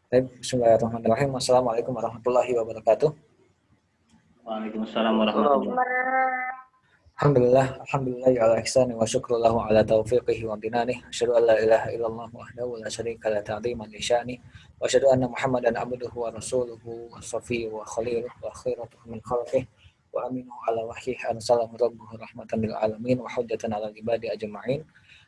Baik, bismillahirrahmanirrahim. Assalamualaikum warahmatullahi wabarakatuh. Waalaikumsalam warahmatullahi wabarakatuh. Alhamdulillah ya ala ihsani wa syukrullahu ala taufiqihi wa amtinani. Asyhadu an la ilaha illallah wahdahu la syarika la ta'ziman li sya'ni. Wa asyhadu anna Muhammadan abduhu wa rasuluhu wa safiyyu wa khaliluhu wa khairatuhu min khalqihi wa aminuhu ala wahyihi arsalahu rabbuhu rahmatan lil alamin wa hujjatan ala ibadi ajma'in.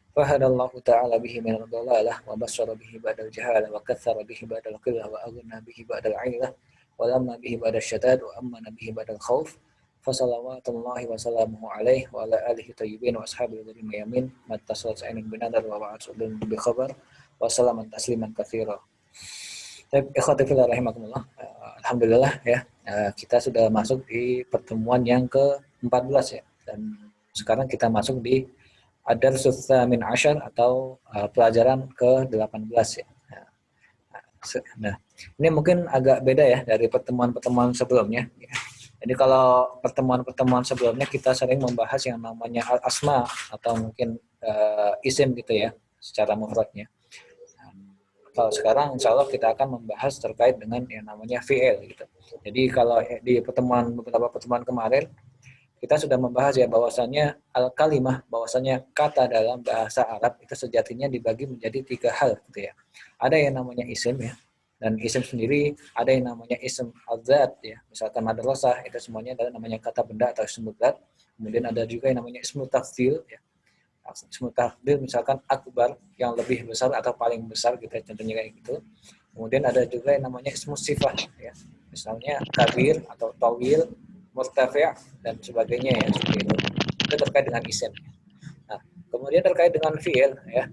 Fahadallahu ta'ala bihi min ad-dalalah wa basyara bihi ba'dal jahalah wa katsara bihi ba'dal qillah wa aghna bihi ba'dal 'ailah wa lamma bihi ba'dal syadad wa amana bihi ba'dal khauf. Fasalawatullahi wa salamuhu alaihi wa ala alihi tayyibin wa ashabihi dzul yamin mattasalat sa'inin binadar wa ba'atsudun bi khabar wa salaman tasliman katsira. Baik, ikhwati fillah rahimakumullah. Alhamdulillah ya, kita sudah masuk di pertemuan yang ke-14 ya. Dan sekarang kita masuk di Ad-Darsus Tsamin Asyar atau pelajaran ke-18 ya. Nah, ini mungkin agak beda ya dari pertemuan-pertemuan sebelumnya ya. Jadi kalau pertemuan-pertemuan sebelumnya kita sering membahas yang namanya al-asma atau mungkin isim gitu ya, secara mufradnya. Kalau sekarang insya Allah kita akan membahas terkait dengan yang namanya fi'il gitu. Jadi kalau di beberapa pertemuan kemarin kita sudah membahas ya bahwasannya al-kalimah, bahwasannya kata dalam bahasa Arab itu sejatinya dibagi menjadi 3 hal gitu ya. Ada yang namanya isim ya, dan isim sendiri ada yang namanya isim al-zat ya, misalkan madrasah itu semuanya adalah namanya kata benda atau isim zat. Kemudian ada juga yang namanya ismu tafdil ya. Ismu tafdil misalkan akbar, yang lebih besar atau paling besar gitu ya, contohnya kayak gitu. Kemudian ada juga yang namanya ismu sifah ya, misalnya kabir atau tawil, murtafi' dan sebagainya ya, seperti itu. Itu terkait dengan isim. Nah, kemudian terkait dengan fi'il ya.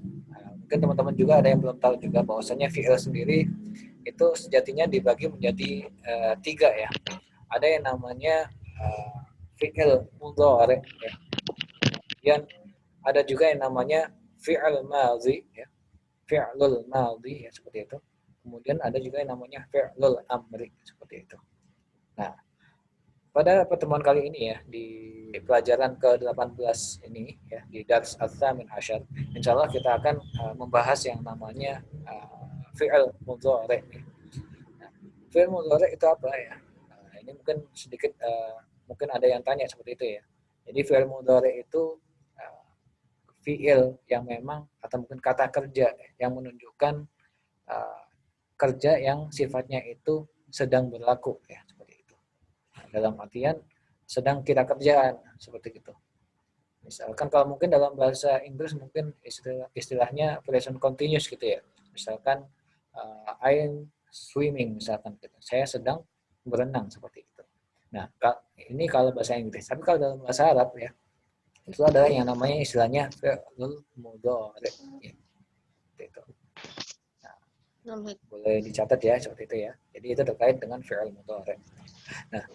Mungkin teman-teman juga ada yang belum tahu juga bahwasanya fi'il sendiri itu sejatinya dibagi menjadi 3 ya. Ada yang namanya fi'il mudhari ya. Kemudian ada juga yang namanya fi'il madhi ya. Fi'lul madhi ya, seperti itu. Kemudian ada juga yang namanya fi'lul amri seperti itu. Nah, pada pertemuan kali ini ya, di pelajaran ke-18 ini ya, di Dars Ats-Tsamin Asyar, insya Allah kita akan membahas yang namanya fi'il mudhari. Nah, fi'il mudhari itu apa ya? Ini mungkin sedikit mungkin ada yang tanya seperti itu ya. Jadi fi'il mudhari itu fi'il yang memang atau mungkin kata kerja yang menunjukkan kerja yang sifatnya itu sedang berlaku ya, seperti itu. Dalam artian sedang kita kerjaan seperti itu. Misalkan kalau mungkin dalam bahasa Inggris mungkin istilahnya present continuous gitu ya. Misalkan I'm swimming misalkan gitu. Saya sedang berenang seperti itu. Nah, ini kalau bahasa Inggris. Tapi kalau dalam bahasa Arab ya, itu adalah yang namanya istilahnya fi'lul mudhari ya. Itu. Nah, boleh dicatat ya seperti itu ya. Jadi itu terkait dengan fi'il mudhari. Nah,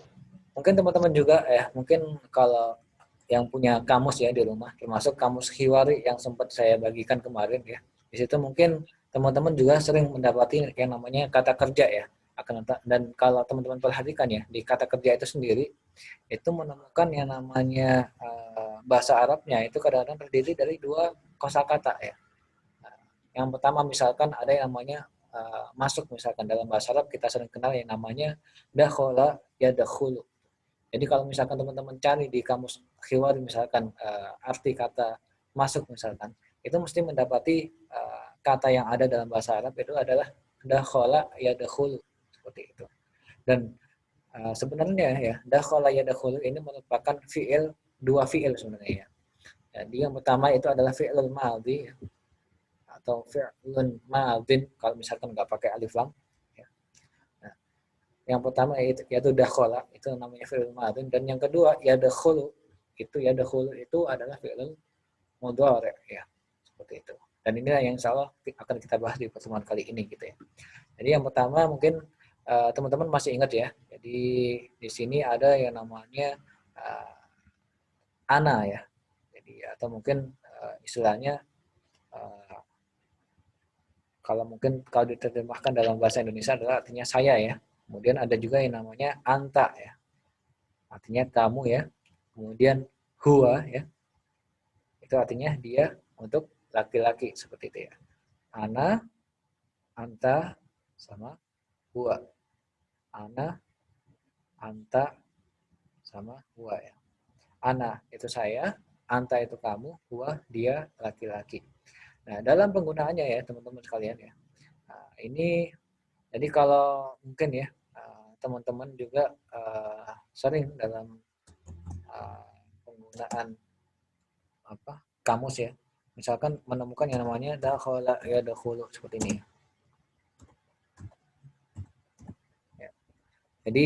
mungkin teman-teman juga ya, mungkin kalau yang punya kamus ya di rumah, termasuk kamus Hiwari yang sempat saya bagikan kemarin ya. Di situ mungkin teman-teman juga sering mendapati yang namanya kata kerja ya. Dan kalau teman-teman perhatikan ya, di kata kerja itu sendiri itu menemukan yang namanya bahasa Arabnya itu kadang-kadang terdiri dari 2 kosakata ya. Nah, yang pertama misalkan ada yang namanya masuk, misalkan dalam bahasa Arab kita sering kenal yang namanya dakhala yadkhulu. Jadi kalau misalkan teman-teman cari di kamus Khiwari misalkan arti kata masuk misalkan, itu mesti mendapati kata yang ada dalam bahasa Arab itu adalah dakhala yadkhulu seperti itu. Dan sebenarnya ya dakhala yadkhulu ini merupakan fiil, 2 fiil sebenarnya ya. Jadi yang pertama itu adalah fi'lul madhi atau fi'lun madhin kalau misalkan nggak pakai alif lam. Nah, yang pertama yaitu dakhala, itu namanya fi'il madhin, dan yang kedua yadkhulu itu adalah fi'il mudhari ya. Seperti itu. Dan inilah yang insyaallah akan kita bahas di pertemuan kali ini gitu ya. Jadi yang pertama mungkin teman-teman masih ingat ya. Jadi di sini ada yang namanya ana ya. Jadi atau mungkin istilahnya kalau mungkin kalau diterjemahkan dalam bahasa Indonesia adalah artinya saya ya. Kemudian ada juga yang namanya anta ya. Artinya kamu ya. Kemudian huwa ya. Itu artinya dia untuk laki-laki seperti itu ya. Ana, anta, sama huwa. Ana, anta, sama huwa ya. Ana itu saya, anta itu kamu, huwa dia laki-laki. Nah, dalam penggunaannya ya teman-teman sekalian ya. Nah, ini jadi kalau mungkin ya teman-teman juga sering dalam penggunaan kamus ya. Misalkan menemukan yang namanya dakhala yadkhulu seperti ini. Ya. Jadi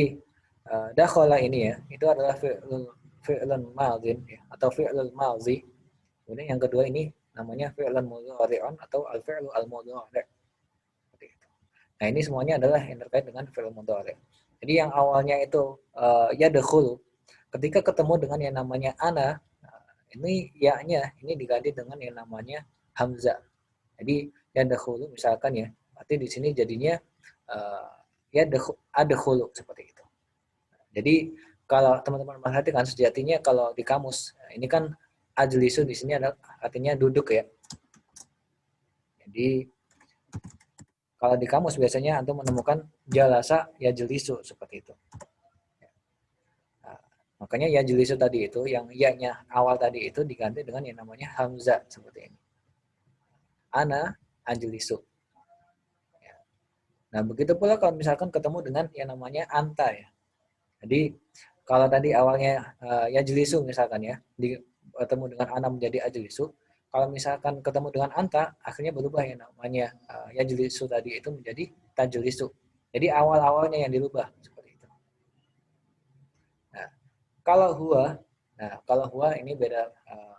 dakhala ini ya, itu adalah fi'lun madhin ya, atau fi'lul madhi. Kemudian yang kedua ini namanya fi'lun mudhari'un atau al-fi'lu al-mudhari'. Seperti itu. Nah, ini semuanya adalah yang terkait dengan fi'il mudhari'. Jadi yang awalnya itu yadkhulu, ketika ketemu dengan yang namanya ana, ini ya-nya ini diganti dengan yang namanya hamzah. Jadi yadkhulu misalkan ya, berarti di sini jadinya adkhulu seperti itu. Jadi kalau teman-teman perhatikan sejatinya kalau di kamus ini kan ajlisu di sini adalah artinya duduk ya. Jadi kalau di kamus biasanya antum menemukan jalasa yajlisu seperti itu. Nah, makanya yajlisu tadi itu yang ya-nya awal tadi itu diganti dengan yang namanya hamzah seperti ini. Ana ajlisu. Nah, begitu pula kalau misalkan ketemu dengan yang namanya anta ya. Jadi kalau tadi awalnya yajlisu misalkan ya, ketemu dengan ana menjadi ajlisu. Kalau misalkan ketemu dengan anta, akhirnya berubah yang namanya yajlisu tadi itu menjadi tajlisu. Jadi awal-awalnya yang dirubah seperti itu. Nah, kalau huwa ini beda,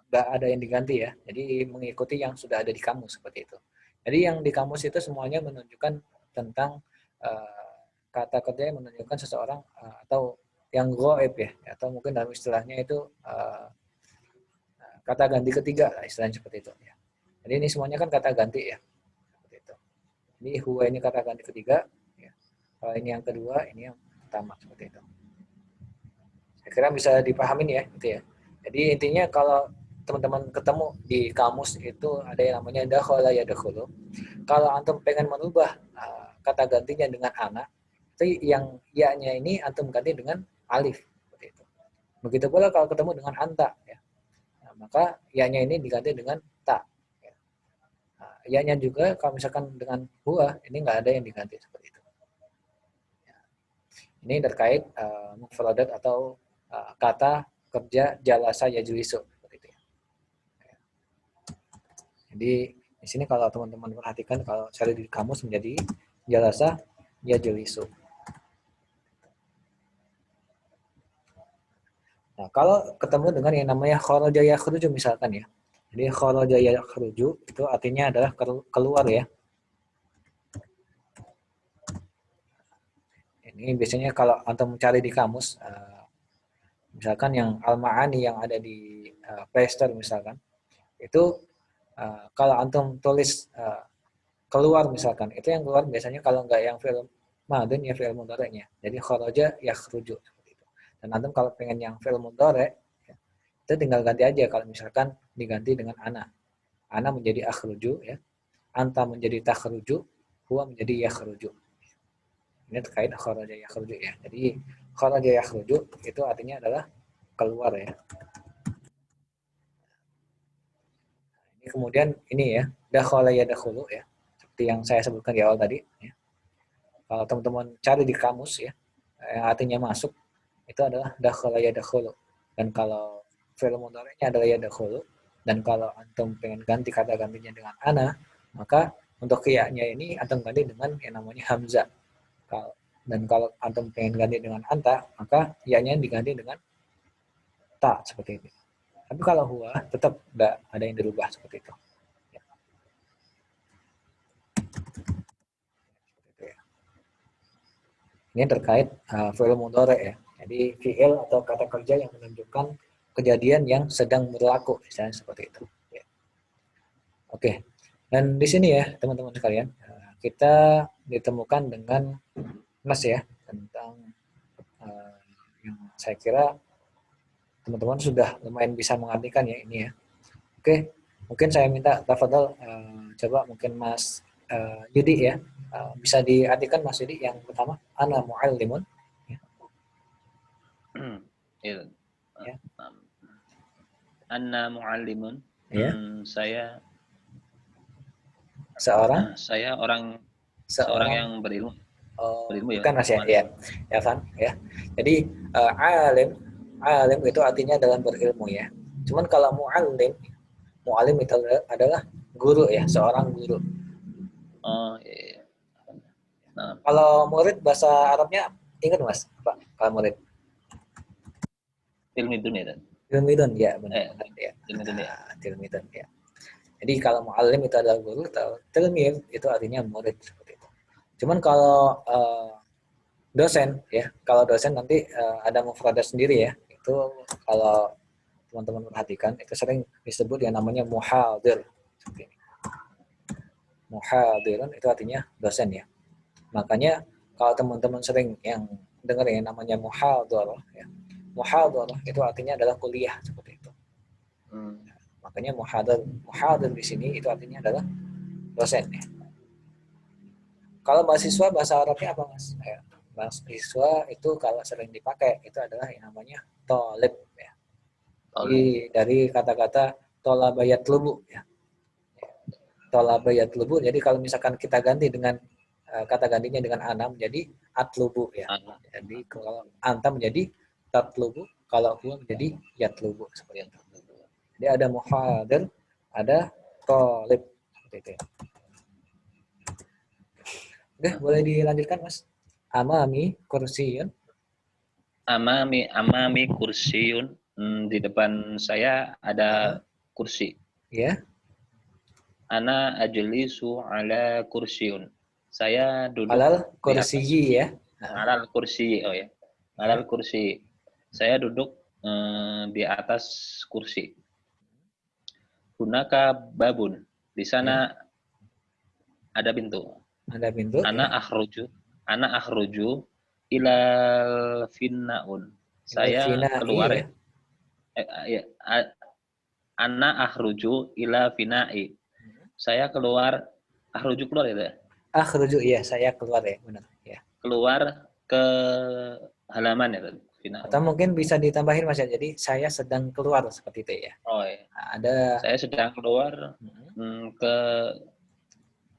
nggak ada yang diganti ya. Jadi mengikuti yang sudah ada di kamus seperti itu. Jadi yang di kamus itu semuanya menunjukkan tentang kata kerja yang menunjukkan seseorang atau yang ghaib ya, atau mungkin dalam istilahnya itu kata ganti ketiga lah istilahnya seperti itu ya. Jadi ini semuanya kan kata ganti ya. Seperti itu. Ini huwa ini kata ganti ketiga ya. Kalau ini yang kedua, ini yang pertama seperti itu. Saya kira bisa dipahamin ya gitu ya. Jadi intinya kalau teman-teman ketemu di kamus itu ada yang namanya dakhala yadkhulu. Kalau antum pengen merubah kata gantinya dengan ana, itu yang ya-nya ini antum ganti dengan alif seperti itu. Begitu pula kalau ketemu dengan anta ya. Nah, maka ya-nya ini diganti dengan ta. Ya. Nah, ya-nya juga kalau misalkan dengan huwa ini nggak ada yang diganti seperti itu. Ya. Ini terkait mufradat atau kata kerja jalasa yajlisu seperti itu ya. Jadi di sini kalau teman-teman perhatikan kalau cari di kamus menjadi jalasa yajlisu. Nah, kalau ketemu dengan yang namanya kharaja yakhruju misalkan ya. Jadi kharaja yakhruju itu artinya adalah keluar ya. Ini biasanya kalau antum mencari di kamus, misalkan yang al-ma'ani yang ada di Play Store misalkan, itu kalau antum tulis keluar misalkan, itu yang keluar biasanya kalau nggak yang fi'il madhin ya fi'il mudhari'nya. Jadi kharaja yakhruju seperti itu. Dan antum kalau pengen yang fi'il mudhari' ya, itu tinggal ganti aja kalau misalkan diganti dengan ana. Ana menjadi akhruju ya. Anta menjadi takhruju, huwa menjadi yakhruju. Ini terkait kharaja yakhruju ya. Jadi kharaja yakhruju itu artinya adalah keluar ya. Ini kemudian ini ya, dakhala yadkhulu ya. Seperti yang saya sebutkan di awal tadi ya. Kalau teman-teman cari di kamus ya, yang artinya masuk itu adalah dakhala yadkhulu. Dan kalau fi'il mudhari'nya adalah yadkhulu, dan kalau antum pengen ganti kata gantinya dengan ana, maka untuk ya-nya ini antum ganti dengan yang namanya hamzah. Dan kalau antum pengen ganti dengan anta, maka ya-nya diganti dengan ta seperti itu. Tapi kalau huwa tetap nggak ada yang dirubah seperti itu. Ya. Ini terkait fi'il mudhari' ya. Jadi fi'il atau kata kerja yang menunjukkan kejadian yang sedang berlaku, misalnya seperti itu. Ya. Oke. Dan di sini ya teman-teman sekalian, kita ditemukan dengan nas ya tentang yang saya kira teman-teman sudah lumayan bisa mengartikan ya ini ya. Oke, mungkin saya minta tafadhol coba mungkin Mas Yudi ya Bisa diartikan Mas Yudi yang pertama, ana muallimun. Ya. Ya. Anna muallimun. Ya. Saya Seorang seorang yang berilmu. Berilmu ya. Bukan Mas ya. Ya kan? Ya. Jadi alim itu artinya dalam berilmu ya. Cuman kalau muallim itu adalah guru ya, seorang guru. Oh, iya. Nah, kalau murid bahasa Arabnya ingat Mas, Pak? Kalau murid tilmidun ya. Tilmidun ya, benar ya. Tilmidun ya. Jadi kalau muallim itu adalah guru, tilmid itu artinya murid seperti itu. Cuman kalau dosen ya, kalau dosen nanti ada mufradat sendiri ya. Itu kalau teman-teman perhatikan itu sering disebut yang namanya muhadir. Seperti ini. Muhadirun itu artinya dosen ya. Makanya kalau teman-teman sering yang dengar yang namanya muhadarah ya. Muhadarah itu artinya adalah kuliah seperti itu. Makanya muhadir di sini itu artinya adalah dosen ya. Kalau mahasiswa bahasa Arabnya apa Mas? Ya, mahasiswa itu kalau sering dipakai itu adalah yang namanya thalib ya. Dari kata-kata thalaba yatlubu ya. Thalaba yatlubu. Jadi kalau misalkan kita ganti dengan kata gantinya dengan ana menjadi atlubu ya. Jadi kalau anta menjadi tatlubu, kalau huwa menjadi yatlubu seperti itu. Jadi ada muhadir, ada thalib seperti itu. Oke, boleh dilanjutkan Mas. Amami kursiyun. Amami kursiyun. Di depan saya ada kursi. Ya. Ana ajlisu ala kursiyun. Saya duduk alal kursiyi ya. Alal kursi, oh ya. Alal kursi. Saya duduk di atas kursi. Hunaka babun. Di sana ada pintu. Ada pintu. Ana akhruju ilal finnaun. Saya keluar ya. Ana akhruju ila finai. Saya keluar ya. Akhruju iya, saya keluar ya, benar ya. Keluar ke halaman ya. Atau mungkin bisa ditambahin Mas ya. Jadi saya sedang keluar seperti itu ya. Oh iya. Ada saya sedang keluar ke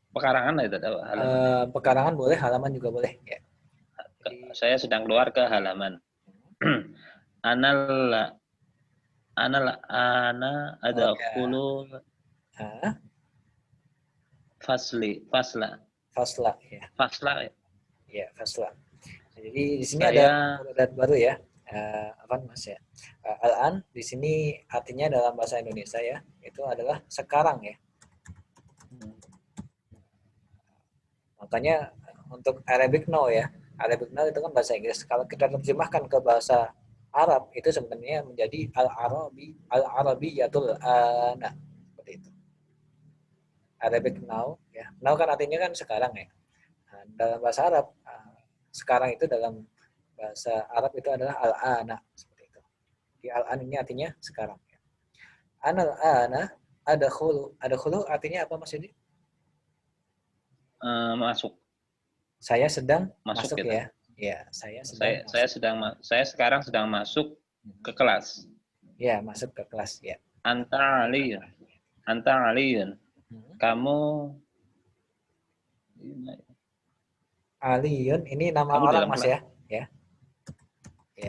pekarangan itu halaman. Pekarangan boleh, halaman juga boleh ya. Saya sedang keluar ke halaman. Ana adkhulu fasla ya. Fasla. Jadi di sini ada mufradat baru ya. Apa Mas ya? Al-an di sini artinya dalam bahasa Indonesia ya, itu adalah sekarang ya. Makanya untuk Arabic now ya. Arabic now itu kan bahasa Inggris. Kalau kita terjemahkan ke bahasa Arab itu sebenarnya menjadi al-arabiyatul ana seperti itu. Arabic now ya. Now kan artinya kan sekarang ya. Nah, dalam bahasa Arab sekarang itu dalam bahasa Arab itu adalah al-ana seperti itu. Di al-an ini artinya sekarang ya. Anal ana adkhulu artinya apa Mas Yudi? Masuk. Saya sedang masuk gitu. Ya. Ya, saya sekarang sedang masuk ke kelas. Ya, masuk ke kelas ya. Anta aliyun. Kamu Aliyun ini nama orang Mas ya. Ya.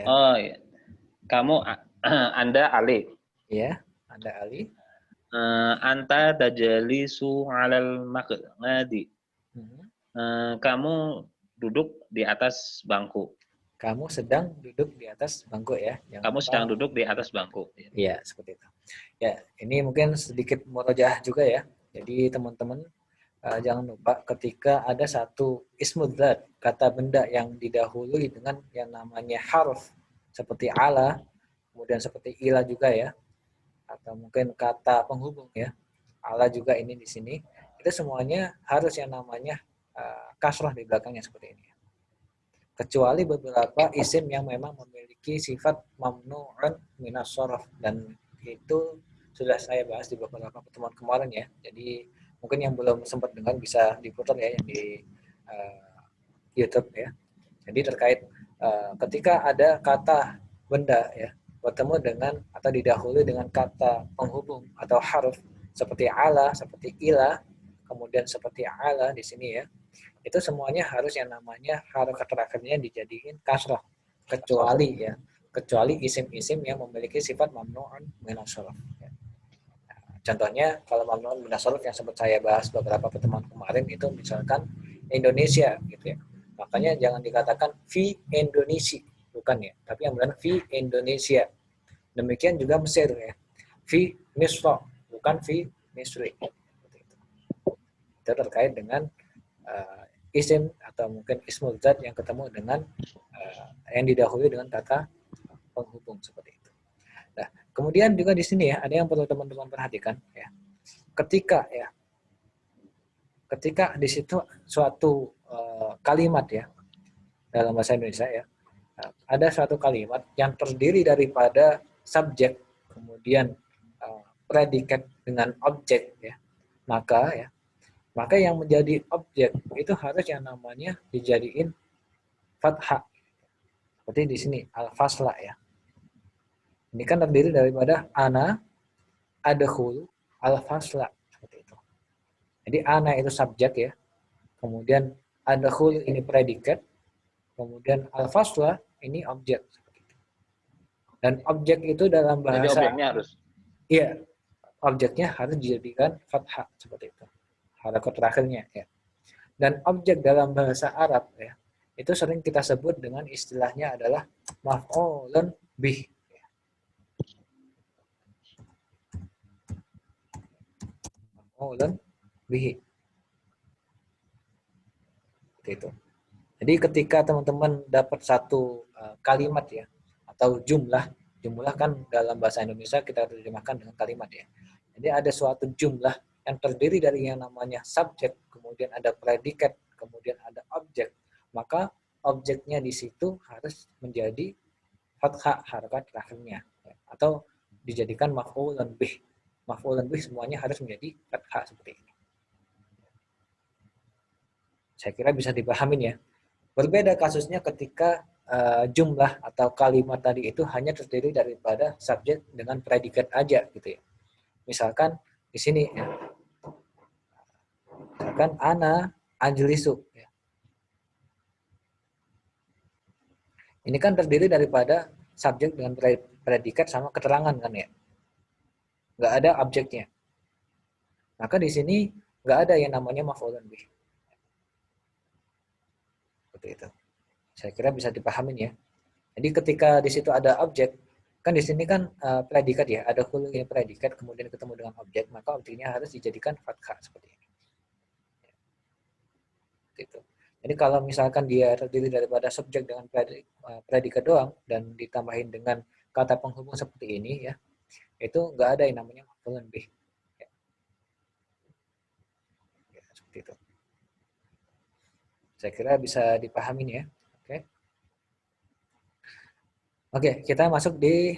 Oh iya. Kamu Anda Ali. Ya, Anda Ali. Anta tajalisu 'alal maq'adi. Kamu duduk di atas bangku. Kamu sedang duduk di atas bangku ya. Kamu sedang duduk di atas bangku. Iya, seperti itu. Ya, ini mungkin sedikit murojaah juga ya. Jadi teman-teman jangan lupa ketika ada satu ismul dzat, kata benda yang didahului dengan yang namanya harf seperti ala, kemudian seperti ila juga ya. Atau mungkin kata penghubung ya. Ala juga ini di sini. Itu semuanya harus yang namanya kasrah di belakangnya seperti ini. Kecuali beberapa isim yang memang memiliki sifat mamnu'un minas sharaf, dan itu sudah saya bahas di beberapa pertemuan kemarin ya. Jadi mungkin yang belum sempat dengar bisa diputar ya yang di YouTube ya. Jadi terkait ketika ada kata benda ya bertemu dengan atau didahului dengan kata penghubung atau huruf seperti ala, seperti ila, kemudian seperti ala di sini ya. Itu semuanya harus yang namanya harokat terakhirnya dijadiin kasrah, kecuali ya, kecuali isim-isim yang memiliki sifat mamnu'un minas sharaf. Ya. Contohnya kalau mamnu'un minas sharaf yang sempat saya bahas beberapa pertemuan kemarin itu misalkan Indonesia gitu ya. Makanya jangan dikatakan fi Indonesia, bukan ya, tapi yang benar fi Indonesia. Demikian juga Mesir ya. Fi Misra, bukan fi Misri. Itu terkait dengan isim atau mungkin ismul zat yang ketemu dengan yang didahului dengan kata penghubung seperti itu. Nah, kemudian juga di sini ya ada yang perlu teman-teman perhatikan ya. Ketika di situ suatu kalimat ya dalam bahasa Indonesia ya, ada suatu kalimat yang terdiri daripada subjek kemudian predikat dengan objek ya, maka yang menjadi objek itu harus yang namanya dijadiin fathah. Seperti di sini al-fasla ya. Ini kan terdiri daripada ana, adkhulu, al-fasla seperti itu. Jadi ana itu subjek ya. Kemudian adkhulu ini predikat, kemudian al-fasla ini objek seperti itu. Dan objek itu dalam bahasa jadi objeknya harus iya, objeknya harus dijadikan fathah seperti itu. Harakat terakhirnya ya. Dan objek dalam bahasa Arab ya, itu sering kita sebut dengan istilahnya adalah maf'ulun bih. Maf'ulun bih. Itu. Jadi ketika teman-teman dapat satu kalimat ya atau jumlah kan dalam bahasa Indonesia kita terjemahkan dengan kalimat ya. Jadi ada suatu jumlah yang terdiri dari yang namanya subjek, kemudian ada predikat, kemudian ada objek, maka objeknya di situ harus menjadi fathah harakat terakhirnya ya. Atau dijadikan maf'ulun bih. Maf'ulun bih semuanya harus menjadi fathah seperti ini. Saya kira bisa dipahamin ya. Berbeda kasusnya ketika jumlah atau kalimat tadi itu hanya terdiri daripada subjek dengan predikat aja gitu ya. Misalkan di sini ya. Misalkan ana ajlisu ya. Ini kan terdiri daripada subjek dengan predikat sama keterangan kan ya. Nggak ada objeknya. Maka di sini nggak ada yang namanya maf'ulun bih. Seperti itu. Saya kira bisa dipahamin ya. Jadi ketika di situ ada objek, kan di sini kan predikat ya, ada hulunya predikat kemudian ketemu dengan objek, maka objeknya harus dijadikan fathah seperti ini. Gitu. Jadi kalau misalkan dia terdiri daripada subjek dengan predikat doang dan ditambahin dengan kata penghubung seperti ini ya, itu nggak ada yang namanya maf'ulun bih. Ya, seperti itu. Saya kira bisa dipahamin ya. Oke, kita masuk di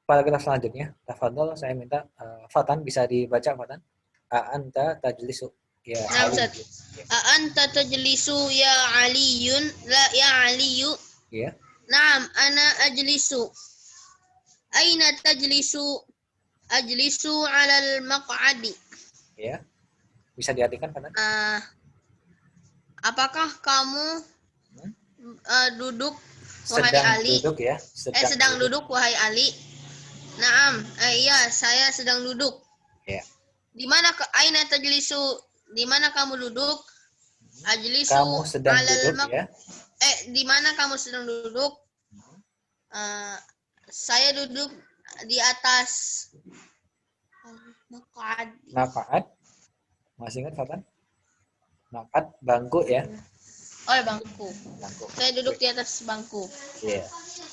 paragraf selanjutnya. Tafadhol, saya minta Fatan bisa dibaca Fatan. A'anta tajlisu ya Ali. A'anta tajlisu ya Aliyun la ya Aliyu. Iya. Naam, ana ajlisu. Aina tajlisu? Ajlisu 'alal maq'adi. Iya. Bisa diartikan Fatan? Apakah kamu duduk wahai Sedang Ali? Duduk ya. Sedang duduk wahai Ali. Naam, iya saya sedang duduk. Ya. Di mana aina tajlisu? Di mana kamu duduk? Ajlisu Kamu sedang duduk ya. Di mana kamu sedang duduk? Saya duduk di atas Maq'ad. Masih ingat Fatan? Maq'ad bangku ya. Oh, bangku. Saya duduk di atas bangku. Iya.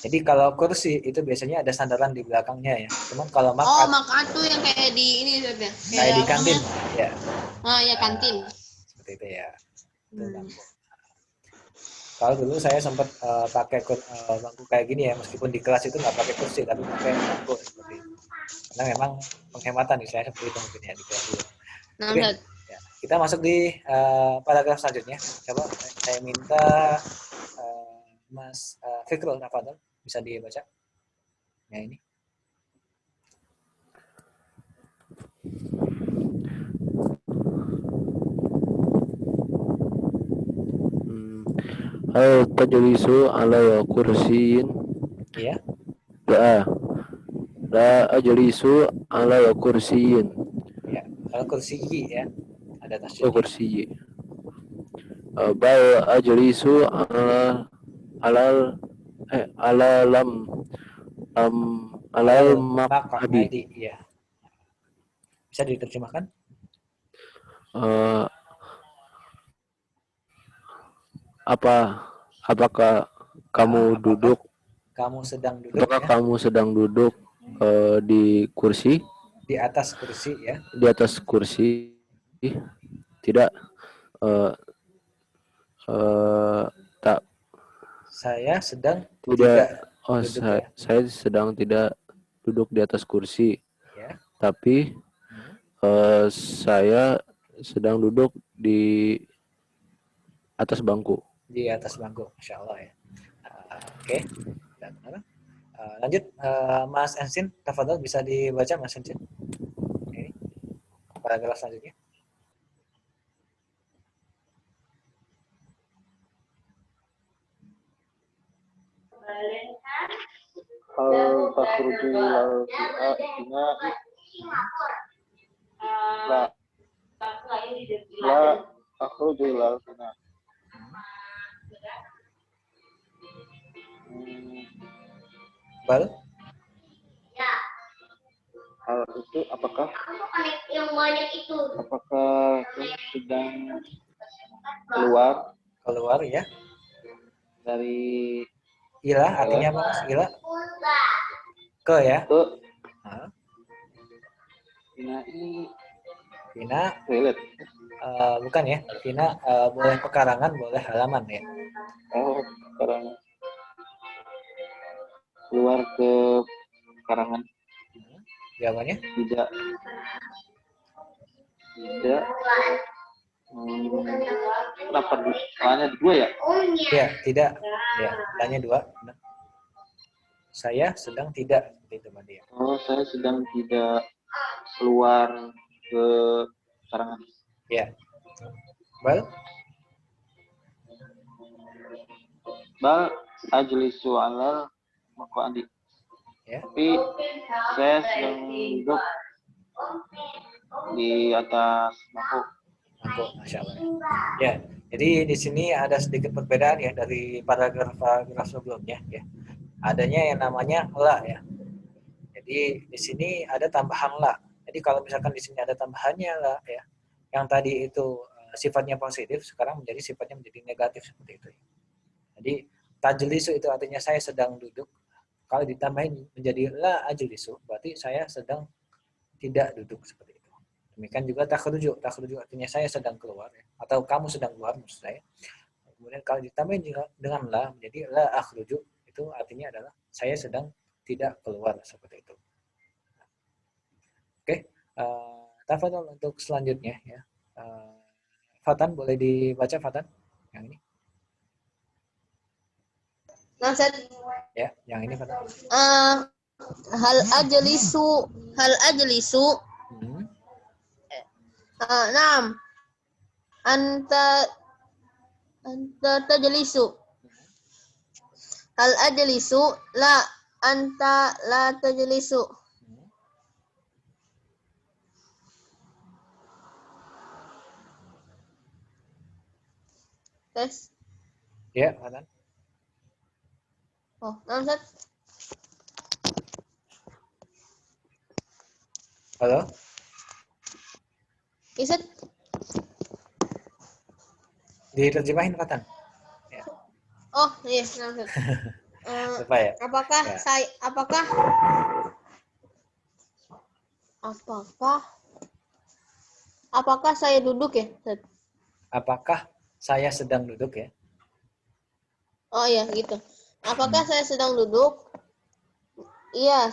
Jadi kalau kursi itu biasanya ada sandaran di belakangnya ya. Cuman kalau maq'ad. Oh, maq'ad tuh yang kayak di ini ya. Kayak di kantin. Ya. Oh, ya kantin. Seperti itu ya. Itu bangku. Kalau dulu saya sempat pakai bangku kayak gini ya, meskipun di kelas itu nggak pakai kursi tapi pakai bangku seperti itu. Karena memang penghematan nih saya seperti itu mungkin ya di kelas dulu. Nah, ya. Kita masuk di paragraf selanjutnya. Coba saya minta Mas Fikrul Tafadhol bisa dibaca. Ya ini. Hal tajlisu ala kursiyin? Iya. La ajlisu ala kursiyin. Ya. Kalau kursi ya ada tasydid. Kursiyi. Bal ajlisu ala alal maq'adi. Ya. Bisa diterjemahkan? Apakah kamu duduk? Kamu sedang duduk? Apakah kamu sedang duduk di kursi? Di atas kursi ya? Di atas kursi. Tidak. Tak. Saya sedang tidak. Duduk, saya sedang tidak duduk di atas kursi. Ya. Tapi saya sedang duduk di atas bangku. Di atas bangku, Masya Allah ya. Oke. Lanjut, Mas Ensin, tafadhol bisa dibaca Mas Ensin. Ini paragraf selanjutnya. Hal takhruju ilal bina'i? La takhruju ilal bina'i. Bal? Hal itu apakah sedang Keluar ya. dari Ila artinya apa Mas? Ila? Ke ya? Bina toilet. Bukan ya. Bina boleh pekarangan, boleh halaman ya. Pekarangan. Keluar ke pekarangan. Jawabannya? Tidak. Kenapa soalnya dua ya? Ya, tidak. Ya, tanya dua. Benar. Saya sedang tidak seperti itu Mbak. Saya sedang tidak keluar ke pekarangan. Ya. Bal? Bal ajlisu alal maq'adi. Ya. Tapi saya sedang duduk di atas bangku. Masya Allah. Ya, jadi di sini ada sedikit perbedaan ya dari paragraf sebelumnya ya. Adanya yang namanya la ya. Jadi di sini ada tambahan la. Jadi kalau misalkan di sini ada tambahannya la ya, yang tadi itu sifatnya positif, sekarang sifatnya menjadi negatif seperti itu. Jadi tajlisu itu artinya saya sedang duduk. Kalau ditambahin menjadi la ajlisu, berarti saya sedang tidak duduk seperti itu. Demikian juga takhruju artinya saya sedang keluar ya, atau kamu sedang keluar maksud saya. Kemudian kalau ditambahin juga dengan la menjadi la akhruju, itu artinya adalah saya sedang tidak keluar seperti itu. Oke, tafadhol untuk selanjutnya ya. Fatan boleh dibaca Fatan yang ini. Maksud Ya, yang ini Fatan. hal ajlisu Naam. Anta tajlisu. Hal ajlisu? La. Anta la tajlisu. Tes. Ya, Fatan. Naam, Ustaz. Halo? Ustaz. Diterjemahin Fatan. Ya. Iya, naam, Ustaz. Lupa ya? Apakah Ya. Apakah saya duduk ya, Ustaz? Apakah saya sedang duduk ya? Oh iya, gitu. Apakah saya sedang duduk? Iya,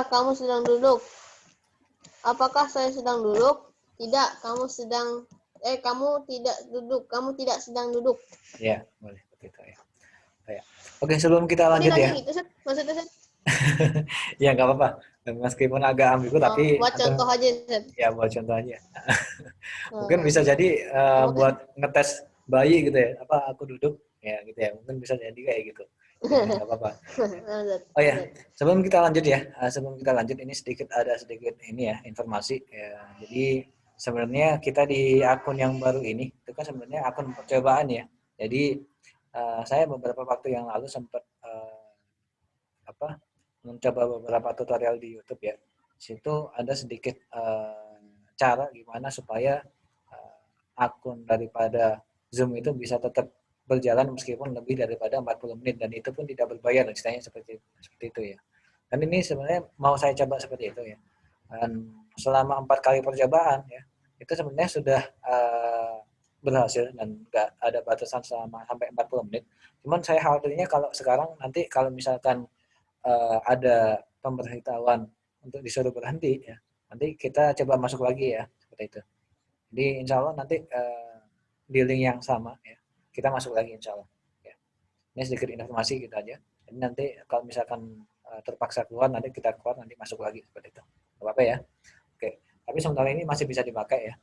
kamu sedang duduk. Apakah saya sedang duduk? Tidak, kamu sedang kamu tidak duduk. Kamu tidak sedang duduk. Ya, boleh seperti itu ya. Ya. Oke, sebelum kita lanjut Udah ya. gitu, Set. Maksudnya, Set. Ya nggak apa-apa. Meskipun agak ambigu tapi Buat contoh aja, Set. ya buat contoh aja. Mungkin Nah, bisa jadi Oke. buat ngetes bayi gitu ya. Apa aku duduk ya gitu ya. Mungkin bisa jadi kayak gitu. Ya, nggak apa-apa. Lanjut, Oh ya, lanjut. sebelum kita lanjut ya, ini ada sedikit ini ya informasi. Ya, jadi sebenarnya kita di akun yang baru ini itu kan sebenarnya akun percobaan ya. Jadi saya beberapa waktu yang lalu sempat mencoba beberapa tutorial di YouTube ya. Di situ ada sedikit cara gimana supaya akun daripada Zoom itu bisa tetap berjalan meskipun lebih daripada 40 menit dan itu pun tidak berbayar istilahnya seperti itu ya. Dan ini sebenarnya mau saya coba seperti itu ya. Dan selama 4 kali percobaan ya, itu sebenarnya sudah berhasil dan nggak ada batasan selama sampai 40 menit. Cuman saya khawatirnya kalau sekarang nanti kalau misalkan ada pemberitahuan untuk disuruh berhenti ya, nanti kita coba masuk lagi ya seperti itu. Jadi insya Allah nanti di link yang sama ya kita masuk lagi insya Allah. Ya. Ini sedikit informasi kita aja. Jadi nanti kalau misalkan terpaksa keluar nanti kita keluar nanti masuk lagi seperti itu. Gak apa-apa ya. Oke. Tapi sementara ini masih bisa dipakai ya.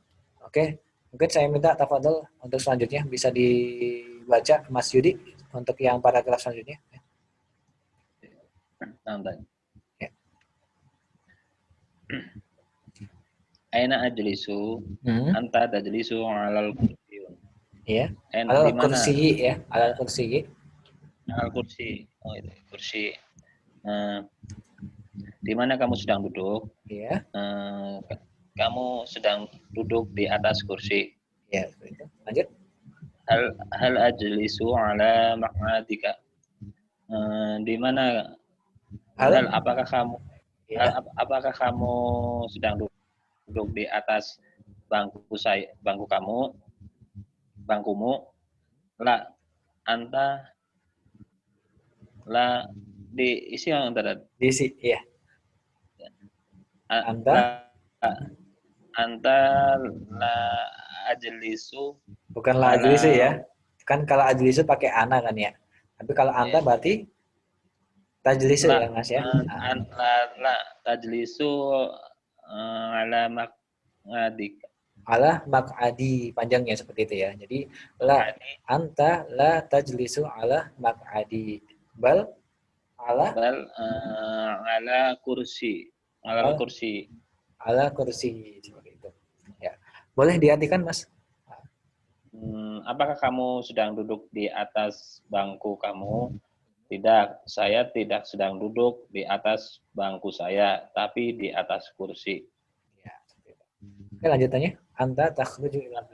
Oke. Mungkin saya minta tafadhol untuk selanjutnya bisa dibaca Mas Yudi untuk yang paragraf selanjutnya. Nah, Ya. Aina ajlisu, anta tajlisu alal kursiyun. Iya. Di Alal mana? kursi ya, alal kursi. Alal kursi. Oh, itu kursi. Di mana kamu sedang duduk? Iya. Kamu sedang duduk di atas kursi. Ya, seperti itu. Lanjut. Hal ajlisu ala maq'adika. Di mana? Apakah kamu ya. apakah kamu sedang duduk di atas bangkumu? La, anta, la, diisi yang tadi. Diisi, iya. Anta, anta la ajlisu. bukan la ajlisu ya. Kan kalau ajlisu pakai ana kan ya. Tapi kalau anta berarti tajlisu ya Mas ya. La tajlisu ala maq'adika. Ala maq'adi panjangnya seperti itu ya. Jadi la anta la tajlisu ala maq'adi bal ala kursi. Ala kursi. Ala kursi seperti itu. Ya. Boleh diartikan Mas? Apakah kamu sedang duduk di atas bangku kamu? Tidak, saya tidak sedang duduk di atas bangku saya, tapi di atas kursi. Ya, seperti itu. Oke, lanjutannya. Anta takhruju ilal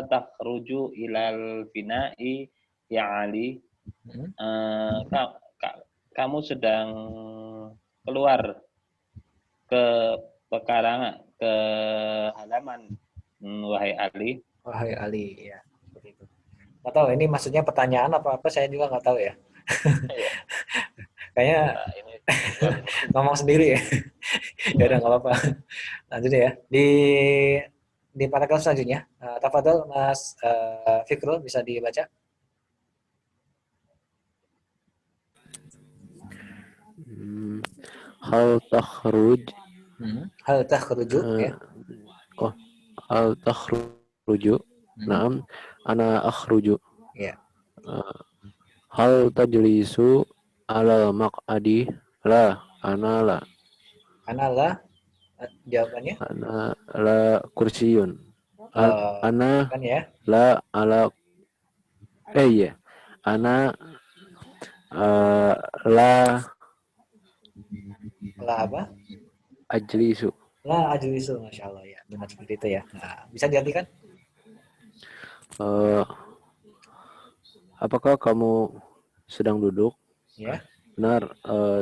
takhruju ilal fina'i ya Ali. Kamu sedang keluar ke pekarangan, ke halaman, wahai Ali. Wahai Ali, ya seperti itu. Nggak tahu ini maksudnya pertanyaan apa saya juga nggak tahu ya. Kayaknya ngomong sendiri ya. Ya udah nggak apa-apa. Lanjut ya. Di paragraf selanjutnya, tafadhol Mas Fikrul bisa dibaca. Hal takhruj. Hal takhruju ya. Hal takhruju. Naam, ana akhruju. Ya. Hal tajlisu ala maq'adi? La, ana la. Ana la jawabannya? Ana la kursiyun. Ana kan ya? la ala iya. Ana la apa? Ajlisu. La ajlisu, Masya Allah ya. Benar seperti itu ya. Nah, bisa diartikan? Apakah kamu sedang duduk? Ya. Benar,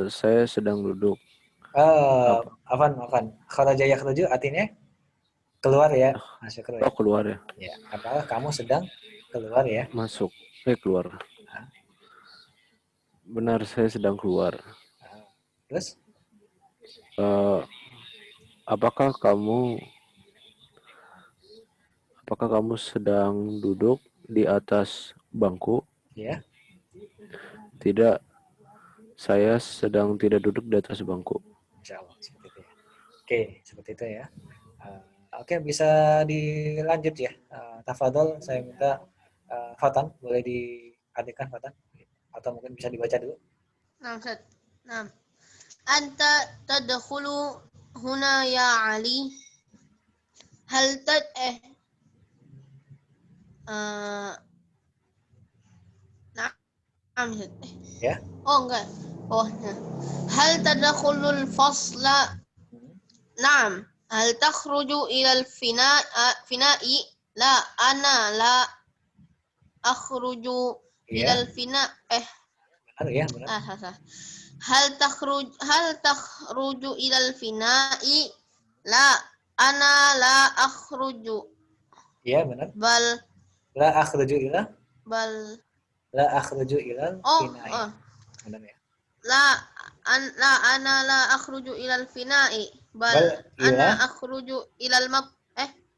saya sedang duduk. Afan. Kharaja yakhruju artinya keluar ya. Masuk keluar. Keluar ya. Ya. Apakah kamu sedang keluar ya? Masuk. Keluar. Benar, saya sedang keluar. Terus? apakah kamu sedang duduk di atas bangku? Ya. Tidak, saya sedang tidak duduk di atas bangku. Insya Allah seperti itu ya. Oke, seperti itu ya. Oke, bisa dilanjut ya. Tafadhol, saya minta Fatan, boleh diartikan Fatan? Atau mungkin bisa dibaca dulu. Nah, Ustaz. Nah. Anta tadkhulu huna ya Ali. Hal tad Na'am. Ya. Oh, enggak. Oh, nah. Hal tadkhulul fasla? Na'am. Hal takhruju ilal fina'i? La, ana la akhruju ilal fina. Benar ya, benar. Hal takhruju ilal fina'i? La, ana la akhruju. Iya, benar. Bal La akhruju ila? Bal La akhruju ilal fina'i. Benar ya. La ana la akhruju ilal fina'i. Bal ana akhruju ilal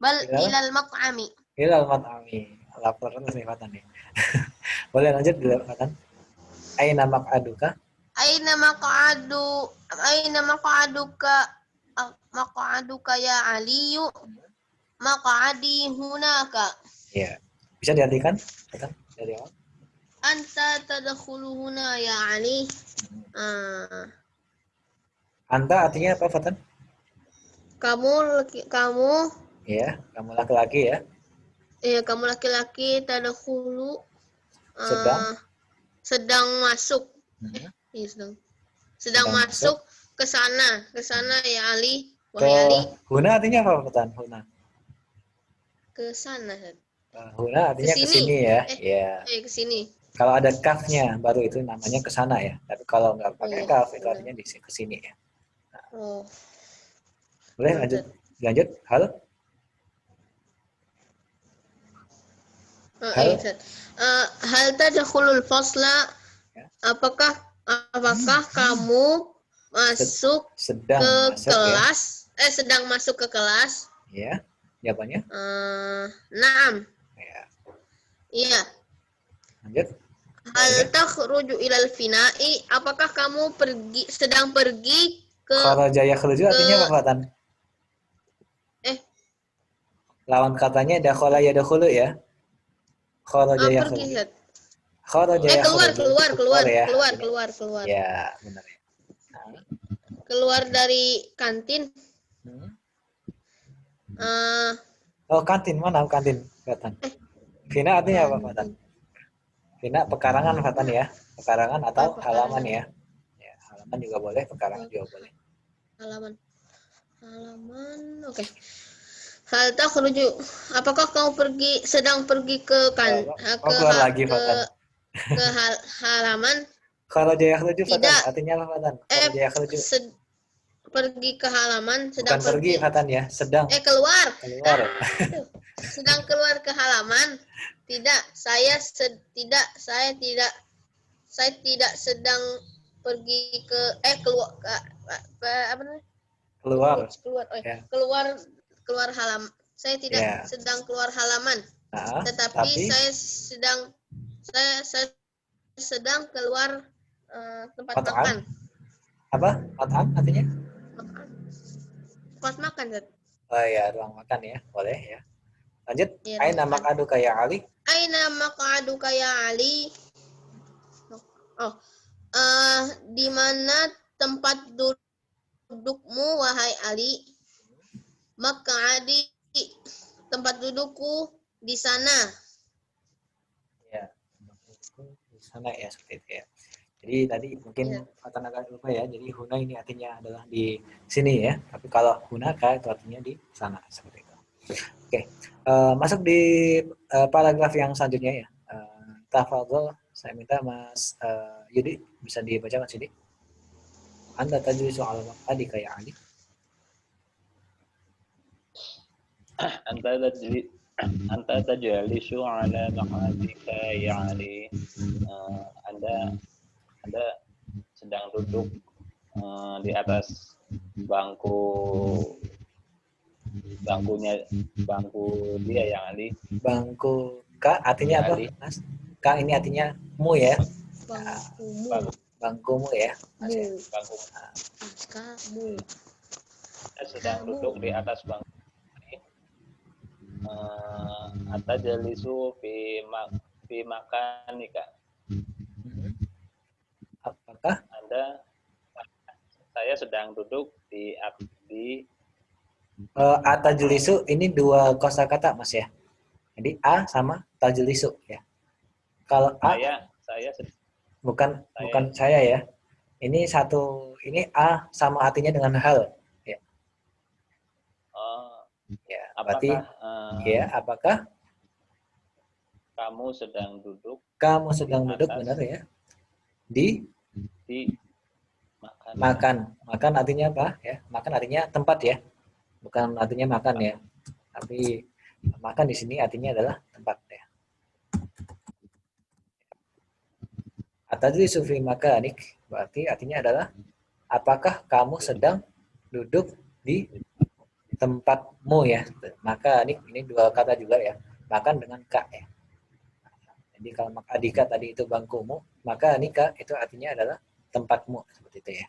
ilal mat'ami. Ilal mat'ami. Lapar terus nih Fatan nih. Boleh lanjut dulu Fatan. Aina maq'aduka? Aina maq'aduka ya Aliyu? Maq'adi hunaka. Ya. Bisa diartikan? Fatan dari awal. Anta tadkhulu huna ya Ali. Anta artinya apa, Fatan? Kamu. Iya, kamu laki-laki ya. Iya, kamu laki-laki. Tadkhulu sedang masuk. Iya, sedang masuk ke sana ya Ali. Wahai Ali. Huna artinya apa, Fatan? Huna. Ke sana. Huna artinya ke sini ya. Iya. Ke sini. Kalau ada kafnya baru itu namanya ke sana ya. Tapi kalau nggak pakai kaf itu artinya di ke sini ya. Nah. Boleh lanjut. Hal? Hal tadkhulul fasla? Apakah kamu masuk ke kelas? Ya? Sedang masuk ke kelas? Iya. Jawabannya? Naam. Ya. Iya. Lanjut. Hal takhruju ilal fina'i? Apakah kamu sedang pergi ke? Kharaja yakhruju artinya apa, Fatan? Lawan katanya dakhala yadkhulu ya. Kharaja yakhruju. Kharaja keluar ya. Keluar. Ya, benar ya. Keluar dari kantin. Kantin mana kantin, Fatan? Fina artinya apa, Fatan? Fina pekarangan, Fatan ya. Pekarangan atau halaman ya. Ya, halaman juga boleh, pekarangan juga boleh. Halaman. Oke. Hal takhruju? Apakah kamu sedang pergi ke halaman? Kharaja yakhruju, Fatan. Artinya apa, Fatan? Kharaja yakhruju. Pergi ke halaman, bukan pergi, Fatan ya, sedang. Keluar. Sedang keluar ke halaman. Tidak, saya tidak sedang pergi ke keluar apa namanya? Keluar halaman. Saya tidak sedang keluar halaman. Tetapi saya sedang keluar tempat makan. Apa? Mat'am artinya? Tempat makan, Zat. Oh ya, ruang makan ya. Boleh ya. Lanjut. Aina maq'aduka ya Ali? Aina maq'aduka ya Ali? Di mana tempat dudukmu wahai Ali? Maq'adi, tempat dudukku di sana. Ya, di sana ya, seperti itu ya. Jadi tadi mungkin Fatan agak lupa ya. Jadi huna ini artinya adalah di sini ya. Tapi kalau hunaka itu artinya di sana, seperti itu. Oke, masuk di paragraf yang selanjutnya ya. Tafadhol, saya minta Mas Yudi bisa dibacakan sini. Anda tadi soal tadi kayak Ali. Anta tajlisu ala maq'adika ya Ali. Anda sedang duduk di atas bangku bangku dia yang Ali. Bangku K artinya Ya, apa, Ali. Mas? K ini artinya mu ya. Bangkumu. Bangkumu ya, Mas ya. Mu. Bangku. Kamu. Saya sedang duduk di atas bangku. Atajalisu fi makanika. Apakah Saya sedang duduk di atajlisu ini dua kosakata Mas ya. Jadi a sama tajlisu ya. Kalau a saya bukan saya ya. Ini satu, ini a sama artinya dengan hal ya. Ya, berarti apakah kamu sedang duduk benar ya di makan artinya apa ya, makan artinya tempat ya, bukan artinya makan ya, tapi makan di sini artinya adalah tempat ya. Atadri sufi makanik berarti artinya adalah apakah kamu sedang duduk di tempatmu ya. Makanik ini dua kata juga ya, makan dengan ka ya. Jadi kalau adika tadi itu bangkumu, maka nikah itu artinya adalah tempatmu seperti itu ya.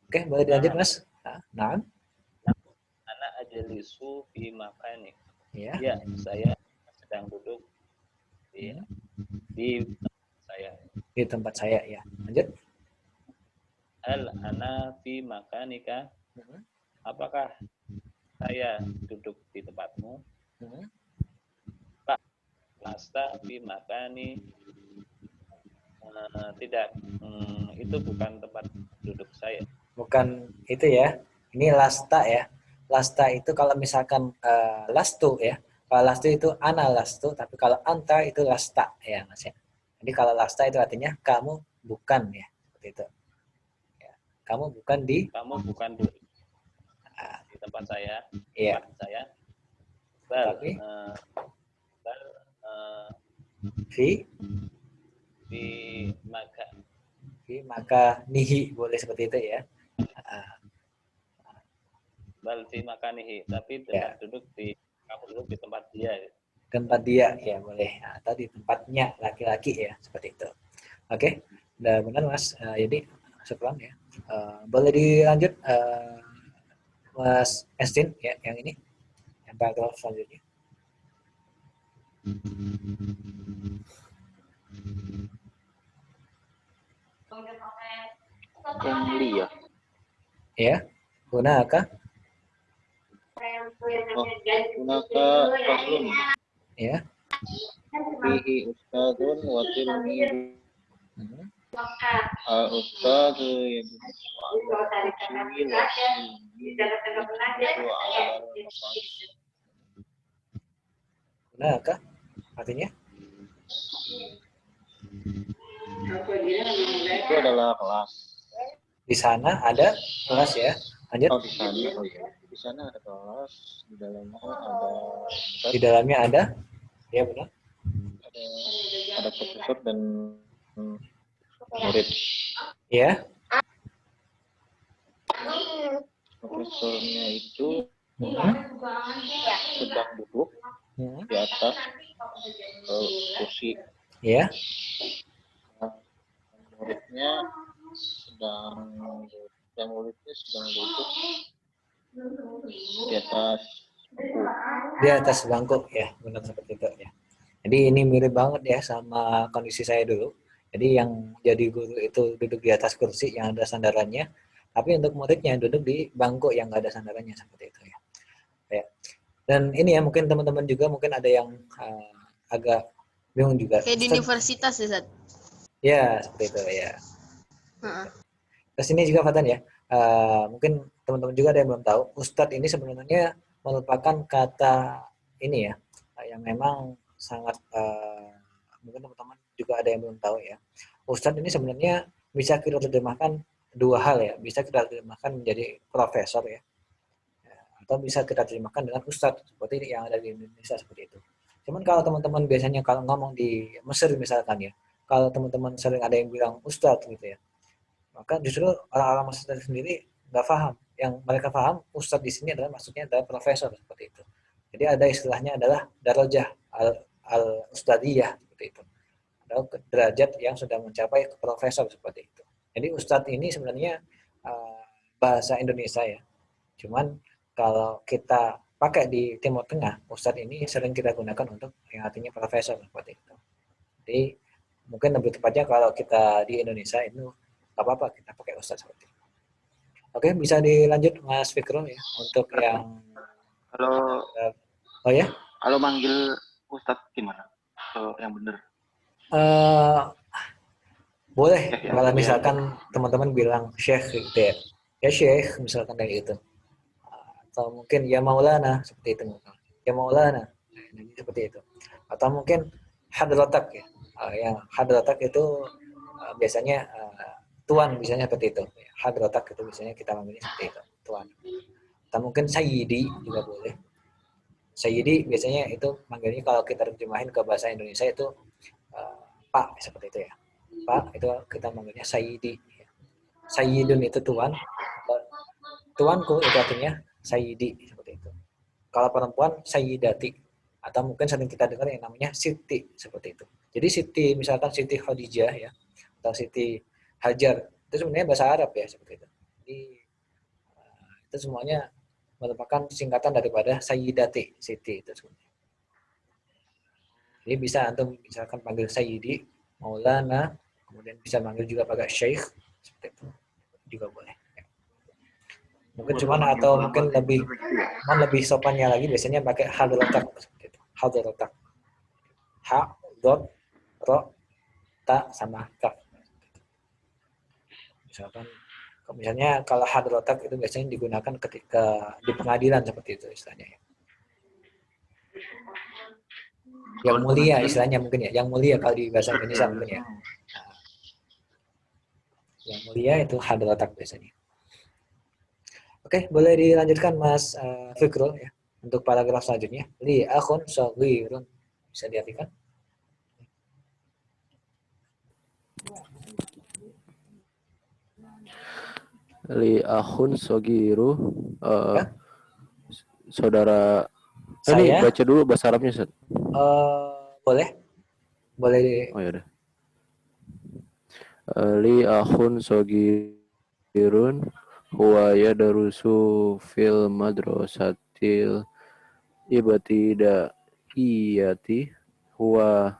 Oke, boleh dilanjut Mas? Nah. Anak ajalisu fi makani. Ya. Ya, saya sedang duduk di tempat saya ya. Lanjut. Ana fi makanika. Apakah saya duduk di tempatmu? Lasta fi makani. Tidak, itu bukan tempat duduk saya. Bukan itu ya. Ini lasta ya. Lasta itu kalau misalkan lastu ya. Kalau lastu itu ana lastu, tapi kalau anta itu lasta ya Mas ya. Jadi kalau lasta itu artinya kamu bukan ya, seperti itu. Ya. Kamu bukan di duduk di tempat saya. Iya. Tempat saya. Tapi maka nihi boleh seperti itu ya. Bal fi makanihi, tapi tempat duduk kamu duduk di tempat dia. Tempat dia ya boleh. Atau di tempatnya laki-laki ya seperti itu. Oke, udah benar Mas. Jadi syukran ya. Boleh dilanjut Mas Estin ya yang ini, yang paragraf selanjutnya. Mulia. Ya, gunaka. Gunaka faslun. Ya. Fihi ustadun wa tilmidun. Al-ustadu gunaka artinya? Itu adalah kelas. Di sana ada kelas ya. Lanjut. Oh, di sana. Oh iya. Di sana ada kelas, di dalamnya ada ya benar. Ada profesor dan murid. Ya. Profesornya itu sedang duduk di atas kursi. Ya. Muridnya sedang duduk di atas bangku ya, benar seperti itu ya. Jadi ini mirip banget ya sama kondisi saya dulu. Jadi yang jadi guru itu duduk di atas kursi yang ada sandarannya, tapi untuk muridnya duduk di bangku yang nggak ada sandarannya seperti itu ya. Dan ini ya mungkin teman-teman juga mungkin ada yang agak bingung juga. Kayak di universitas ya, Zat? Ya, seperti itu ya. Terus ini juga Fatan ya, mungkin teman-teman juga ada yang belum tahu, Ustadz ini sebenarnya merupakan kata ini ya, yang memang sangat, mungkin teman-teman juga ada yang belum tahu ya. Ustadz ini sebenarnya bisa kita terjemahkan dua hal ya, bisa kita terjemahkan menjadi profesor ya, atau bisa kita terjemahkan dengan Ustadz, seperti yang ada di Indonesia seperti itu. Cuman kalau teman-teman biasanya kalau ngomong di Mesir misalkan ya, kalau teman-teman sering ada yang bilang Ustadz gitu ya, maka justru orang-orang Mesir sendiri nggak paham yang mereka paham ustadz di sini adalah maksudnya adalah profesor seperti itu. Jadi ada istilahnya adalah darajah al-ustadiyah seperti itu. Atau derajat yang sudah mencapai ke profesor seperti itu. Jadi ustadz ini sebenarnya bahasa Indonesia ya. Cuman kalau kita pakai di Timur Tengah, ustadz ini sering kita gunakan untuk yang artinya profesor seperti itu. Jadi mungkin lebih tepatnya kalau kita di Indonesia itu nggak apa-apa kita pakai ustadz seperti itu. Oke, bisa dilanjut Mas Fikrul ya untuk yang Kalau oh ya? kalau manggil Ustadz gimana? Yang benar. Boleh Ya, kalau ya. misalkan teman-teman bilang Syekh gitu ya. Ya Syekh misalkan kayak gitu. Atau mungkin ya Maulana seperti itu. Ya Maulana. Nah, seperti itu. Atau mungkin hadratak ya. Yang hadratak itu biasanya tuan biasanya seperti itu. Hadratak itu biasanya kita manggilnya seperti itu, tuan. Atau mungkin sayyidi juga boleh. Sayyidi biasanya itu manggilnya kalau kita terjemahin ke bahasa Indonesia itu Pak seperti itu ya. Pak itu kita manggilnya sayyidi. Sayyidun itu tuan. Tuanku itu artinya sayyidi seperti itu. Kalau perempuan sayyidati atau mungkin sering kita dengar yang namanya Siti seperti itu. Jadi Siti misalkan Siti Khadijah ya atau Siti Hajar itu sebenarnya bahasa Arab ya seperti itu. Jadi itu semuanya merupakan singkatan daripada Sayyidati Siti itu sebenarnya. Jadi bisa antum misalkan panggil Sayyidi, Maulana, kemudian bisa manggil juga pakai Syekh seperti itu juga boleh. Mungkin cuman atau mungkin lebih sopannya lagi biasanya pakai hadratak seperti itu. Hadratak. Ha, dot, ro, ta sama kaf. Misalnya kalau hadratak itu biasanya digunakan ketika di pengadilan seperti itu istilahnya ya. Yang mulia istilahnya mungkin ya, yang mulia kalau di bahasa Indonesia mungkin ya. Nah, yang mulia itu hadratak biasanya. Oke, boleh dilanjutkan Mas Fikrul ya untuk paragraf selanjutnya. Li akhun shaghirun bisa diartikan? Li akhun sogiru Ya. saudara. Ini Saya baca dulu bahasa Arabnya, Ustaz. boleh Oh ya udah. Li akhun sogirun huwa yadrusu fil madrasatil ibtidaiyati huwa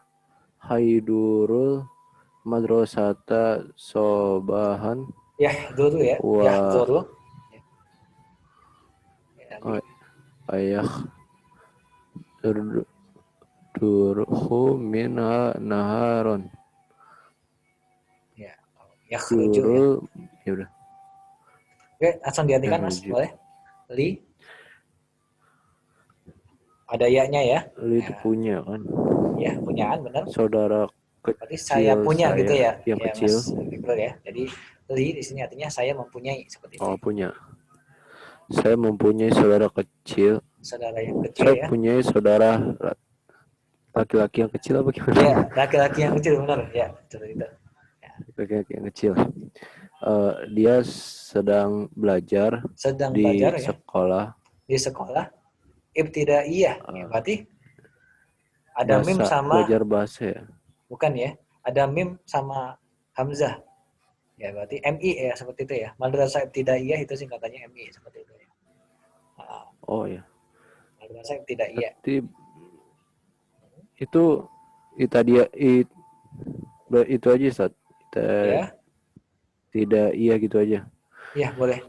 haidurul madrasata sobahan ya dulu ya. Ya dulu. ayah durhu minha naharon. Ya khruju ya. Ya udah. Oke, langsung diartikan Mas, boleh? Li. Ada ya-nya ya. Li itu punya kan. Ya, punyaan benar. Saudara kecil. Berarti saya punya saya gitu ya. Yang ya, kecil. Mas Fikrul ya. Jadi li di sini artinya saya mempunyai seperti itu. Oh, punya. Saya mempunyai saudara kecil. Saudara yang kecil Saya ya. punyai saudara laki-laki yang kecil apa gimana? Ya, laki-laki yang kecil benar ya. Seperti itu. Laki-laki yang kecil. Dia sedang belajar Sedang di belajar ya. sekolah. Di sekolah ibtidaiyah. Ya, berarti ada bahasa, mim sama belajar bahasa ya. Bukan ya. Ada mim sama hamzah. Ya, berarti MI ya seperti itu ya. Madrasah ibtidaiyah itu singkatannya MI seperti itu ya. Nah, Oh ya. madrasah ibtidaiyah. Berarti itu itu aja Ustaz. Ya. Tidak iya gitu aja. Iya, boleh.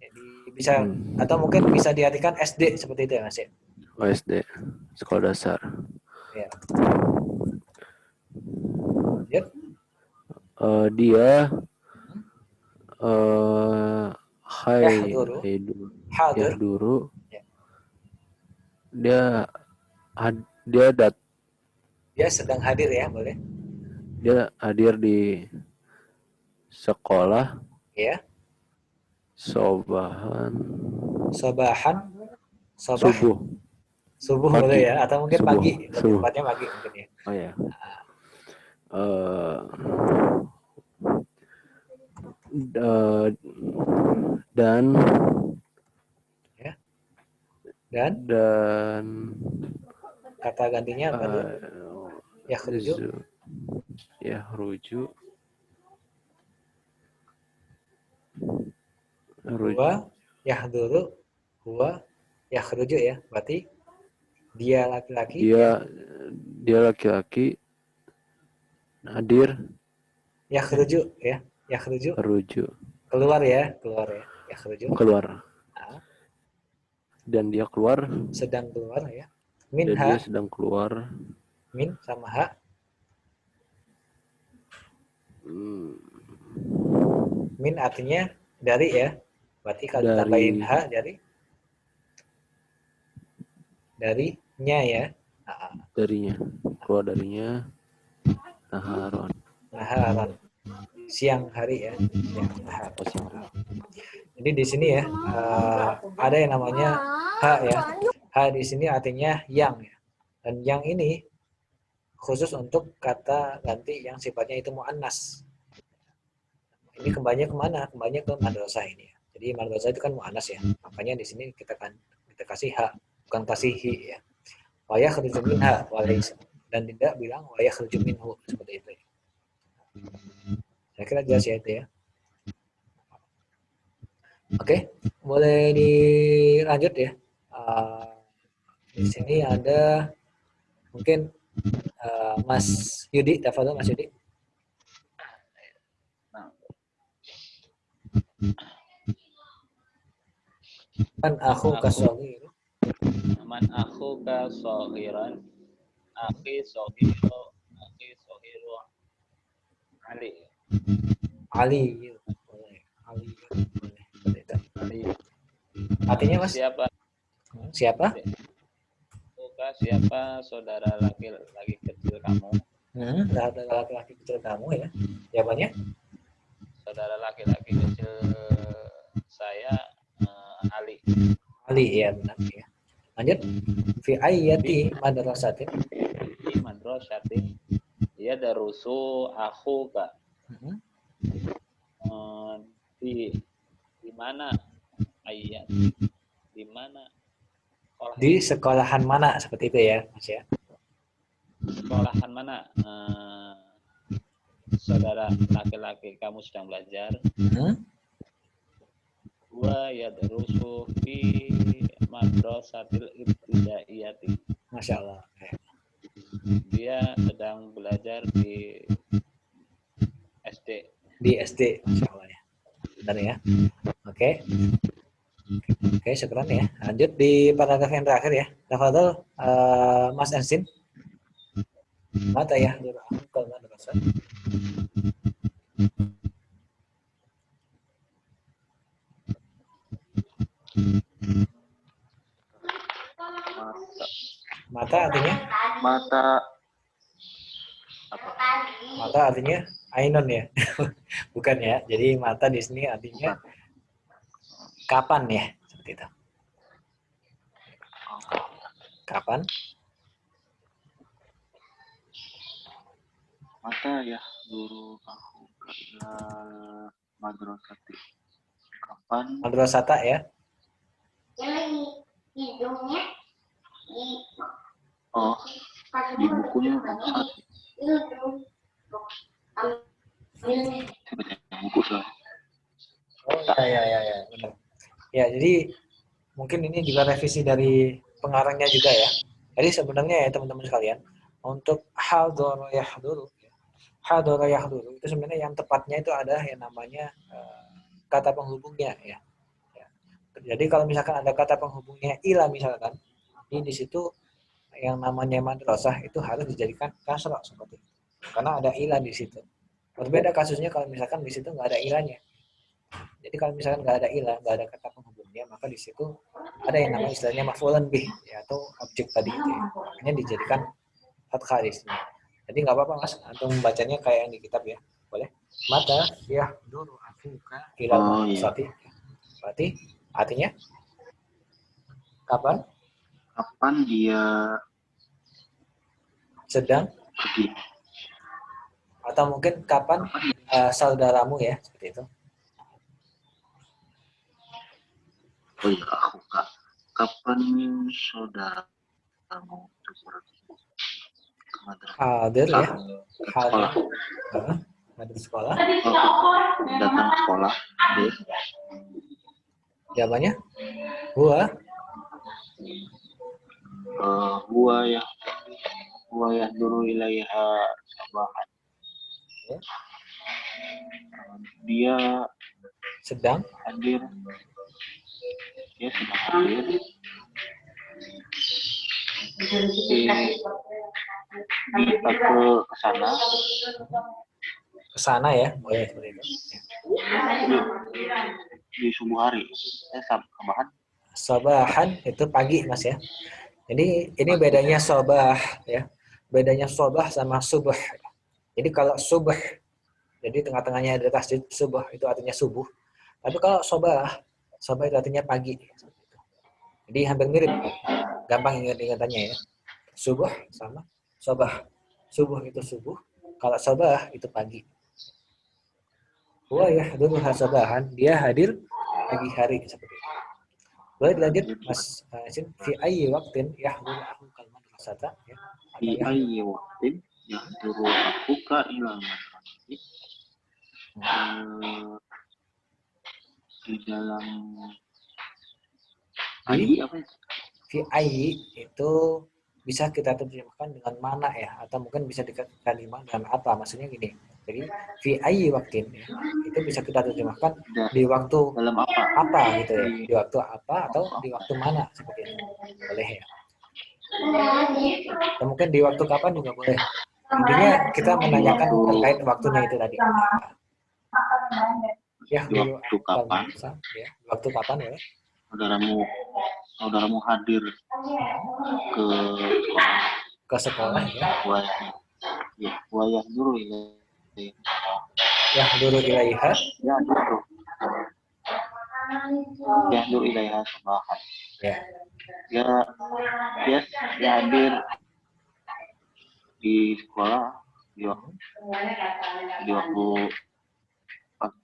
Jadi bisa atau mungkin bisa diartikan SD seperti itu ya, Mas ya. Oh, SD, sekolah dasar. Ya. Yep. Dia Yahduru. Ya. Dia sedang hadir ya, boleh. Dia hadir di sekolah. Ya. Sobahan. Subuh Pagi. Boleh ya, atau mungkin subuh. pagi. Tempatnya pagi mungkin ya. Oh ya. Dan Dan dan kata gantinya apa tuh? Yakhruju. Yahruju. Huwa yahduru. Huwa yakhruju ya. Berarti dia laki-laki. Dia laki-laki. Hadir. Yakhruju ya. Yakhruju. Ruju. Keluar ya. Yakhruju. Keluar. Nah, Dan dia keluar. sedang keluar ya. Dan dia Minha. sedang keluar. Min sama ha. Min artinya dari ya. Berarti kalau ditambahin ha darinya ya. Darinya. Keluar darinya. Naharon. Siang hari ya. Jadi di sini ya ada yang namanya ha ya. Ha di sini artinya yang ya. Dan yang ini khusus untuk kata ganti yang sifatnya itu muannas. Ini kembalinya kemana? Kembalinya ke madrasah ini ya. Jadi madrasah itu kan muannas ya. Makanya di sini kita kasih ha, bukan kasih hi ya. Wa yakhruju minha dan tidak bilang wa yakhruju minhu seperti itu ya. Saya kira jelas ya itu ya. Oke, boleh dilanjut ya. Di sini ada mungkin Mas Yudi, tafadhol Mas Yudi. Man akhuka shaghir. Man akhuka shaghiran. Akhi shaghiru. Ali. Artinya Mas? Siapa? Siapa saudara laki-laki kecil kamu? Saudara laki-laki kecil kamu ya. Jawabannya? Saudara laki-laki kecil saya Ali. Ali ya benar ya. Lanjut. Fi ayyati madrasatin. Di madrasatin. Dia darusu akhuka. Di mana ayat? Di mana? Di sekolahan mana seperti itu ya, Mas ya? Sekolahan mana? Saudara laki-laki kamu sedang belajar. Wa yadrusu fi madrasatil ibtidaiyati. Masya Allah. Dia sedang belajar di SD. Di SD, Masya Allah ya. Benar ya. Oke, syukran ya. Lanjut di paragraf yang terakhir ya. Tafadhol Mas Ensin. Mata ya, kalau madrasah. Mata artinya? Mata artinya ainun ya. Bukan ya. Jadi mata di sini artinya kapan ya? Seperti itu. Kapan? Mata ya guru aku karena madrasati. Kapan? Madrasata ya. Oh, di bukunya saat buku saya. Oh ya, benar. Ya, jadi mungkin ini juga revisi dari pengarangnya juga ya. Jadi sebenarnya ya teman-teman sekalian, untuk hadara yahduru itu sebenarnya yang tepatnya itu ada yang namanya kata penghubungnya ya. Jadi kalau misalkan ada kata penghubungnya ila misalkan, di situ yang namanya madrasah itu harus dijadikan kasrah seperti itu. Karena ada ila di situ. Berbeda kasusnya kalau misalkan di situ nggak ada ilahnya. Jadi kalau misalkan nggak ada ilah, nggak ada kata penghubungnya, maka di situ ada yang namanya istilahnya maf'ulun bih, ya, atau objek tadi itu. Ya. Makanya dijadikan fathah di sini. Jadi nggak apa-apa Mas, antum membacanya kayak yang di kitab ya, boleh. Mata ya dulu afuka ila sati. Berarti artinya kapan? Kapan dia sedang pergi? Atau mungkin kapan saudaramu ya seperti itu. Oh iya, aku kak. Kapan saudaramu itu pergi ke madrasah? Hadir ya. Ke Hadir. sekolah. Hadir sekolah. Datang ke sekolah. Deh. Jawabannya? Huwa. Huwa yahduru ilaiha sabahan. Ya. Dia Sedang. hadir. Dia sedang hadir. Kita ke sana. Ke sana ya. Boleh seperti itu. Di subuh hari. Sabahan. Sabahan itu pagi Mas ya. Jadi ini bedanya sobah ya. Bedanya sobah sama subuh. Jadi kalau subuh, jadi tengah-tengahnya ada tasdid subuh itu artinya subuh. Tapi kalau sobah itu artinya pagi. Jadi hampir mirip. Gampang ingat-ingatannya ya. Subuh sama sobah. Subuh itu subuh. Kalau sobah itu pagi. Huwa yahdhuruha sabahan. Dia hadir pagi hari seperti itu. Boleh dilanjut Mas Asin. Fi ayyi waqtin yahduru ahukal madrasata ya. Fi ayyi waqtin yahduru ahuka ila madrasati. Di dalam ayyi apa? Fi ayyi itu bisa kita terjemahkan dengan mana ya, atau mungkin bisa diterjemahkan dengan apa, maksudnya gini. Jadi fi ayyi waqtin ya, itu bisa kita terjemahkan di waktu dalam apa gitu ya, di waktu apa atau di waktu mana seperti itu, boleh ya. Atau mungkin di waktu kapan juga boleh. Intinya kita menanyakan terkait waktunya itu tadi. Ya, di waktu kapan? Ya, waktu kapan ya? Saudaramu hadir ke sekolah ya. Wayah dulu ya. Ya dulu ilaiha. Ya dulu ilaiha sabahan. Ya. Dia hadir di sekolah di waktu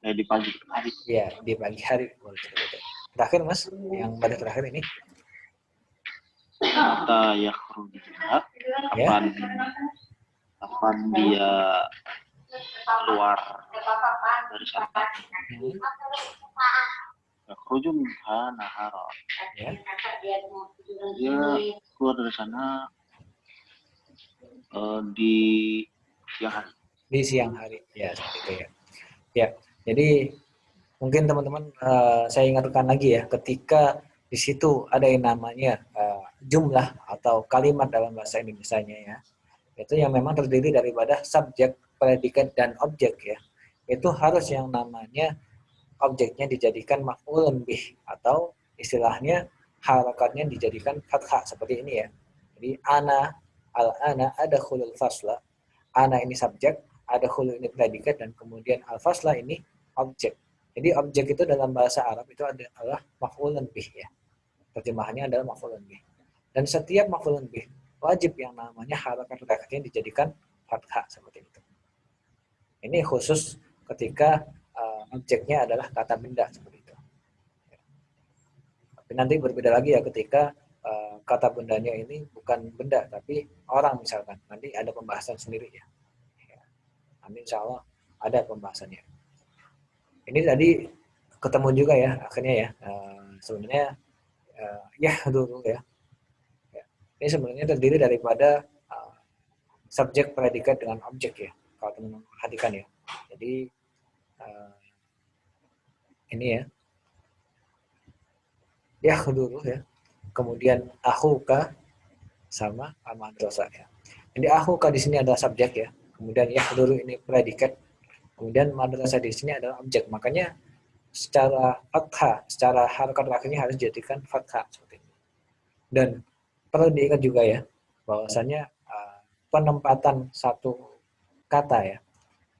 di pagi hari. Ya, di pagi hari. Terakhir Mas, yang pada terakhir ini. Mata yakhrujuha, kapan dia keluar dari sana. Yakhruju minha nahara. Ya. Dia keluar dari sana di siang hari. Di siang hari, ya seperti itu ya. Ya, jadi mungkin teman-teman saya ingatkan lagi ya, ketika di situ ada yang namanya jumlah atau kalimat dalam bahasa Indonesianya ya, itu yang memang terdiri daripada subjek, predikat, dan objek ya. Itu harus yang namanya objeknya dijadikan maf'ulun bih, atau istilahnya harakatnya dijadikan fathah seperti ini ya. Jadi al-ana adkhulul fasla. Ana ini subjek, adkhulu ini predikat, dan kemudian al-fasla ini objek. Jadi objek itu dalam bahasa Arab itu adalah maf'ulun bih ya. Terjemahannya adalah maf'ulun bih. Dan setiap maf'ulun bih wajib yang namanya harakat-harakatnya dijadikan fathah seperti itu. Ini khusus ketika objeknya adalah kata benda seperti itu. Tapi nanti berbeda lagi ya ketika kata bendanya ini bukan benda tapi orang misalkan. Nanti ada pembahasan sendiri ya. Nanti insya Allah ada pembahasannya. Ini tadi ketemu juga ya akhirnya ya. Sebenarnya ya dulu ya. Ini sebenarnya terdiri daripada subjek, predikat, dengan objek ya. Kalau teman-teman perhatikan ya. Jadi ini ya. Ya dulu ya. Kemudian akhuka sama madrasah ya. Jadi akhuka di sini adalah subjek ya. Kemudian ya dulu ini predikat. Kemudian madrasah di sini adalah objek. Makanya secara fathah, secara harakat terakhirnya harus dijadikan fathah seperti ini. Dan perlu diingat juga ya, bahwasanya penempatan satu kata ya,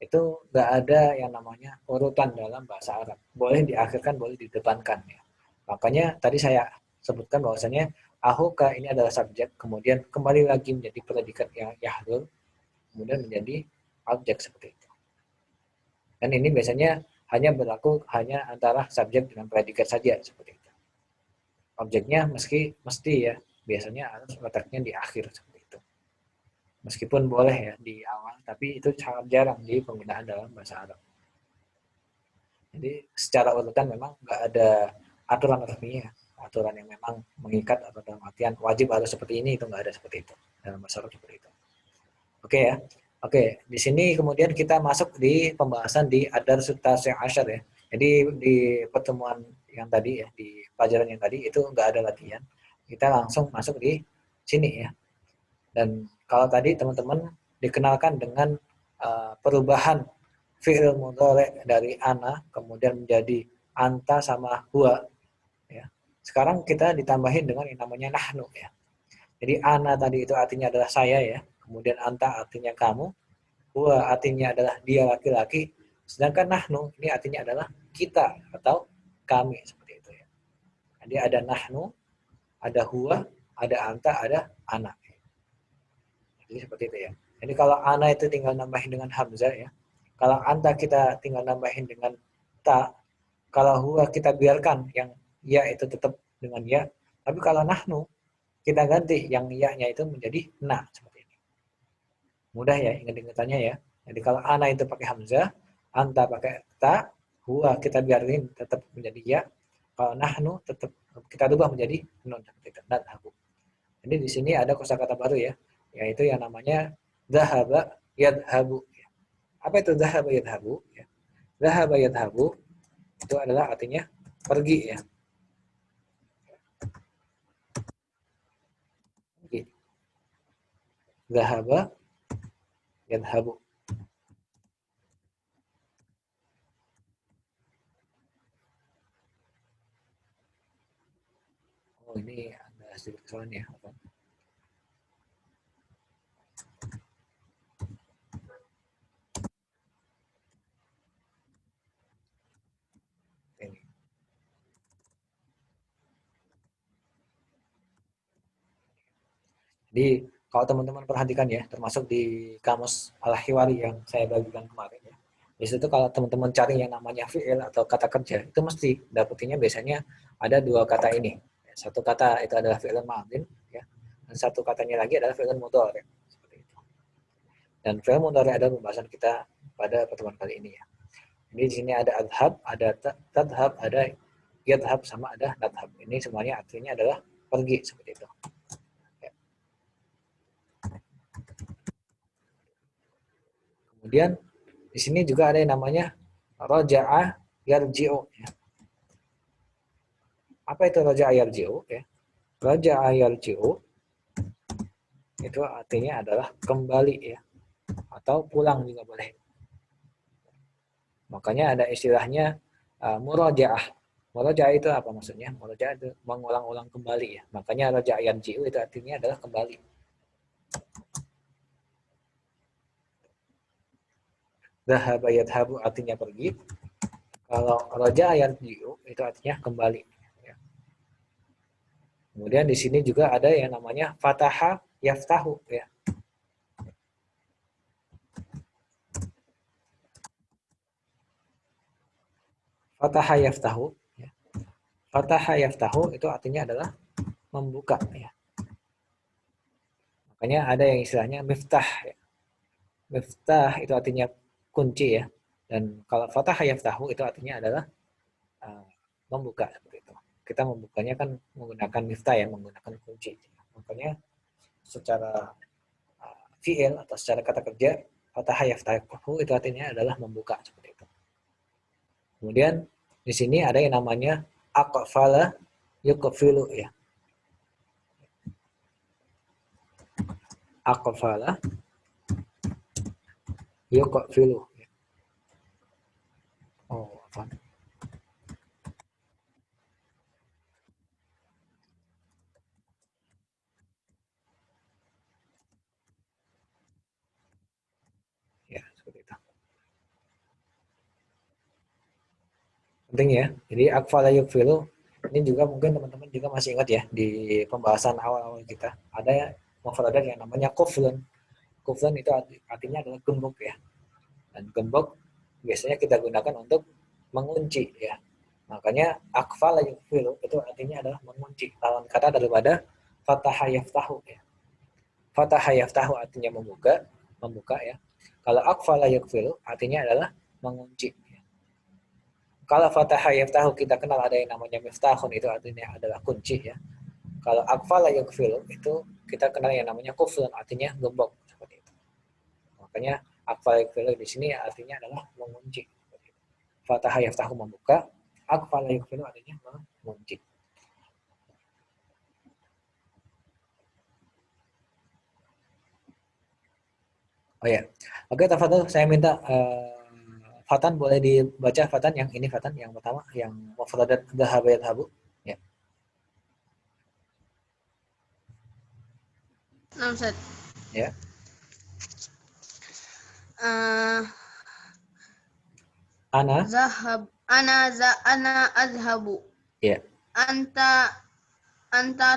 itu nggak ada yang namanya urutan dalam bahasa Arab. Boleh diakhirkan, boleh didepankan ya. Makanya tadi saya sebutkan bahwasanya ahuka ini adalah subjek, kemudian kembali lagi menjadi predikat yang yahdul, kemudian menjadi objek seperti itu. Dan ini biasanya hanya berlaku hanya antara subjek dengan predikat saja seperti itu. objeknya mesti ya, biasanya harus letaknya di akhir seperti itu. Meskipun boleh ya di awal, tapi itu sangat jarang di penggunaan dalam bahasa Arab. Jadi secara urutan memang nggak ada aturan resminya, aturan yang memang mengikat atau dalam artian wajib harus seperti ini, itu nggak ada seperti itu dalam bahasa Arab seperti itu. Oke ya. Oke, di sini kemudian kita masuk di pembahasan di ad-darsut tasi' asyar ya. Jadi di pertemuan yang tadi ya, di pelajaran yang tadi itu nggak ada latihan. Kita langsung masuk di sini ya. Dan kalau tadi teman-teman dikenalkan dengan perubahan fi'il mudhari dari ana kemudian menjadi anta sama huwa ya. Sekarang kita ditambahin dengan yang namanya nahnu ya. Jadi ana tadi itu artinya adalah saya ya. Kemudian anta artinya kamu, huwa artinya adalah dia laki-laki, sedangkan nahnu ini artinya adalah kita atau kami seperti itu ya. Jadi ada nahnu, ada huwa, ada anta, ada ana. Jadi seperti itu ya. Jadi kalau ana itu tinggal nambahin dengan hamzah ya. Kalau anta kita tinggal nambahin dengan ta. Kalau huwa kita biarkan yang ya itu tetap dengan ya. Tapi kalau nahnu kita ganti yang ya-nya itu menjadi na seperti ini. Mudah ya ingat-ingatannya ya. Jadi kalau ana itu pakai hamzah, anta pakai ta, huwa kita biarin tetap menjadi ya. Kalau nahnu tetap kita rubah menjadi nun seperti itu. Nadhabu. Jadi di sini ada kosakata baru ya, yaitu yang namanya dhahaba yadhabu. Apa itu dhahaba yadhabu? Dhahaba yadhabu itu adalah artinya pergi ya. Pergi. Dhahaba yadhabu. Oh ini ada sedikit kesalahan ya. Ini. Jadi kalau teman-teman perhatikan ya, termasuk di kamus Al-Hiwari yang saya bagikan kemarin ya. Di situ kalau teman-teman cari yang namanya fi'il atau kata kerja, itu mesti dapetinnya biasanya ada dua kata ini. Satu kata itu adalah fi'il madin ya, dan satu katanya lagi adalah fi'il mudhari. Seperti itu. Dan fi'il mudhari adalah pembahasan kita pada pertemuan kali ini ya. Jadi di sini ada adhab, ada tadhab, ada yadhab, sama ada nadhab. Ini semuanya artinya adalah pergi seperti itu. Kemudian di sini juga ada yang namanya raja'a yarji'u ya. Apa itu raja'a yarji'u ya? Raja'a yarji'u itu artinya adalah kembali ya, atau pulang juga boleh. Makanya ada istilahnya muraja'ah. Muraja'ah itu apa maksudnya? Muraja'ah itu mengulang-ulang kembali ya. Makanya raja'a yarji'u itu artinya adalah kembali. Dhahaba yadhabu artinya pergi. Kalau raja'a yarji'u itu artinya kembali. Ya. Kemudian di sini juga ada yang namanya fataha yaftahu ya. Fataha yaftahu ya. Fataha yaftahu itu artinya adalah membuka ya. Makanya ada yang istilahnya miftah ya. Miftah itu artinya kunci ya. Dan kalau fataha yaftahu itu artinya adalah membuka seperti itu. Kita membukanya kan menggunakan miftah ya, menggunakan kunci. Makanya secara fi'il atau secara kata kerja fataha yaftahu itu artinya adalah membuka seperti itu. Kemudian di sini ada yang namanya aqfala yuqfilu ya. Aqfala yuqfilu. Oh, apa? Ya, seperti itu. Penting ya. Jadi aqfala yuqfilu ini juga mungkin teman-teman juga masih ingat ya di pembahasan awal-awal kita. Ada mufradat yang namanya quflun. Quflun itu artinya adalah gembok ya. Dan gembok biasanya kita gunakan untuk mengunci ya. Makanya akfala yukfilu itu artinya adalah mengunci. Lawan kata daripada fataha yaftahu ya. Fataha yaftahu artinya membuka ya. Kalau akfala yukfilu artinya adalah mengunci. Kalau fataha yaftahu kita kenal ada yang namanya miftahun, itu artinya adalah kunci ya. Kalau akfala yukfilu itu kita kenal yang namanya kuflun, artinya gembok seperti itu. Makanya akfala yukfilu di sini artinya adalah mengunci. Fataha yaftahu membuka, akfala yukfilu artinya mengunci. Oh ya, oke tafadhol, saya minta Fatan boleh dibaca, Fatan yang ini, Fatan yang pertama, yang mufradat dhahaba yadhhabu. Ya. Nah, Ustaz. Ya. Ana Azhabu. Ya. Anta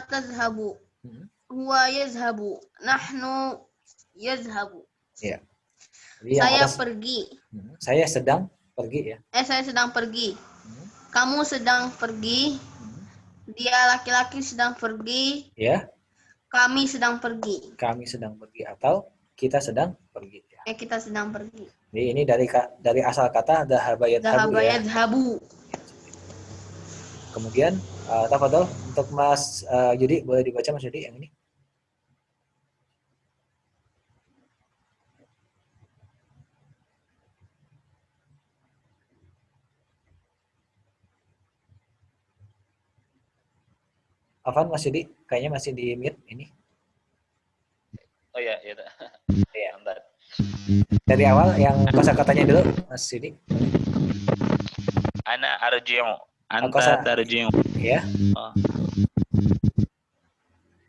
tazhabu. Huwa yazhabu. Nahnu yazhabu. Ya. Saya pergi. Saya sedang pergi ya. Saya sedang pergi. Kamu sedang pergi. Dia laki-laki sedang pergi. Ya. Kami sedang pergi. Kami sedang pergi atau kita sedang pergi ya. Kita sedang pergi. Jadi ini dari asal kata dhahaba yadhhabu ya. Kemudian tafadhol untuk Mas Yudi, boleh dibaca Mas Yudi yang ini. Afan Mas Yudi, kayaknya masih di mute ini. Oh ya, ya. Iya. Dari awal yang kosakatanya dulu Mas Yudi. Ana arji'u, anta tarji'u. Ya. Oh.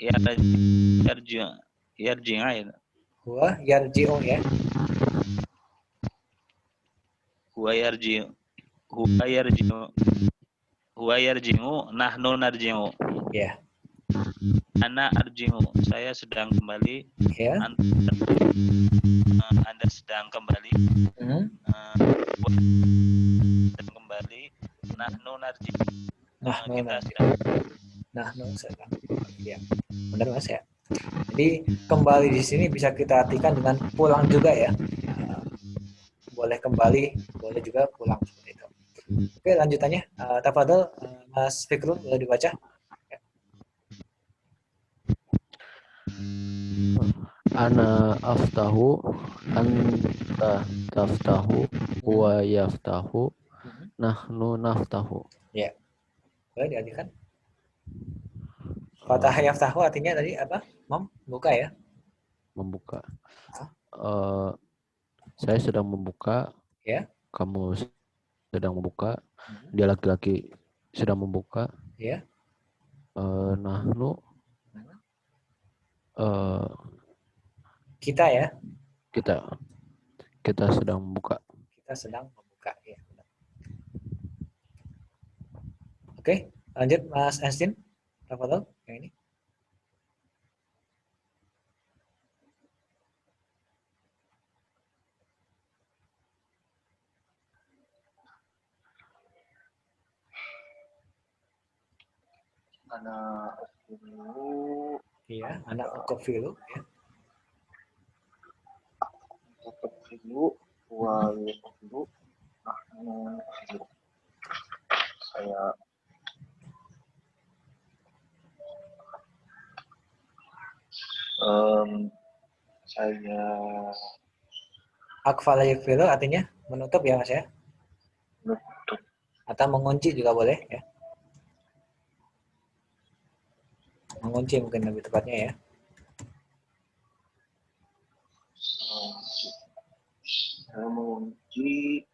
Ya, yarji'u. Yarji'u ya. Huwa yarji'u ya. Huwa yarji'u. Huwa yarji'u. Huwa yarji'u, nahnu narji'u. Ya. Ana arji'u, saya sedang kembali. Ya. Anda sedang kembali. Sedang kembali. Nahnu narji'u. Nahnu sedang. Ya. Benar Mas ya. Jadi kembali di sini bisa kita artikan dengan pulang juga ya. Boleh kembali, boleh juga pulang seperti itu. Oke, lanjutannya tafadhol Mas Fikrul, boleh dibaca. Ana aftahu, anta taftahu, huwa yaftahu, nahnu naftahu. Ya. Boleh diartikan? Fatah yaftahu artinya tadi apa? Membuka ya? Membuka. Saya sedang membuka. Ya. Kamu sedang membuka. Dia laki-laki sedang membuka. Ya. Nahnu. Kita ya. Kita sedang membuka. Kita sedang membuka ya. Oke, lanjut Mas Einstein. Tafadhol yang ini. Ana uqfilu. Iya, anak uqfilu ya. Uqfilu wa yuqfilu. Nahnu uqfilu. Saya Akfala yukfilu artinya menutup ya Mas ya. menutup. Atau mengunci juga boleh ya. Mengunci mungkin lebih tepatnya ya. Saya mengunci,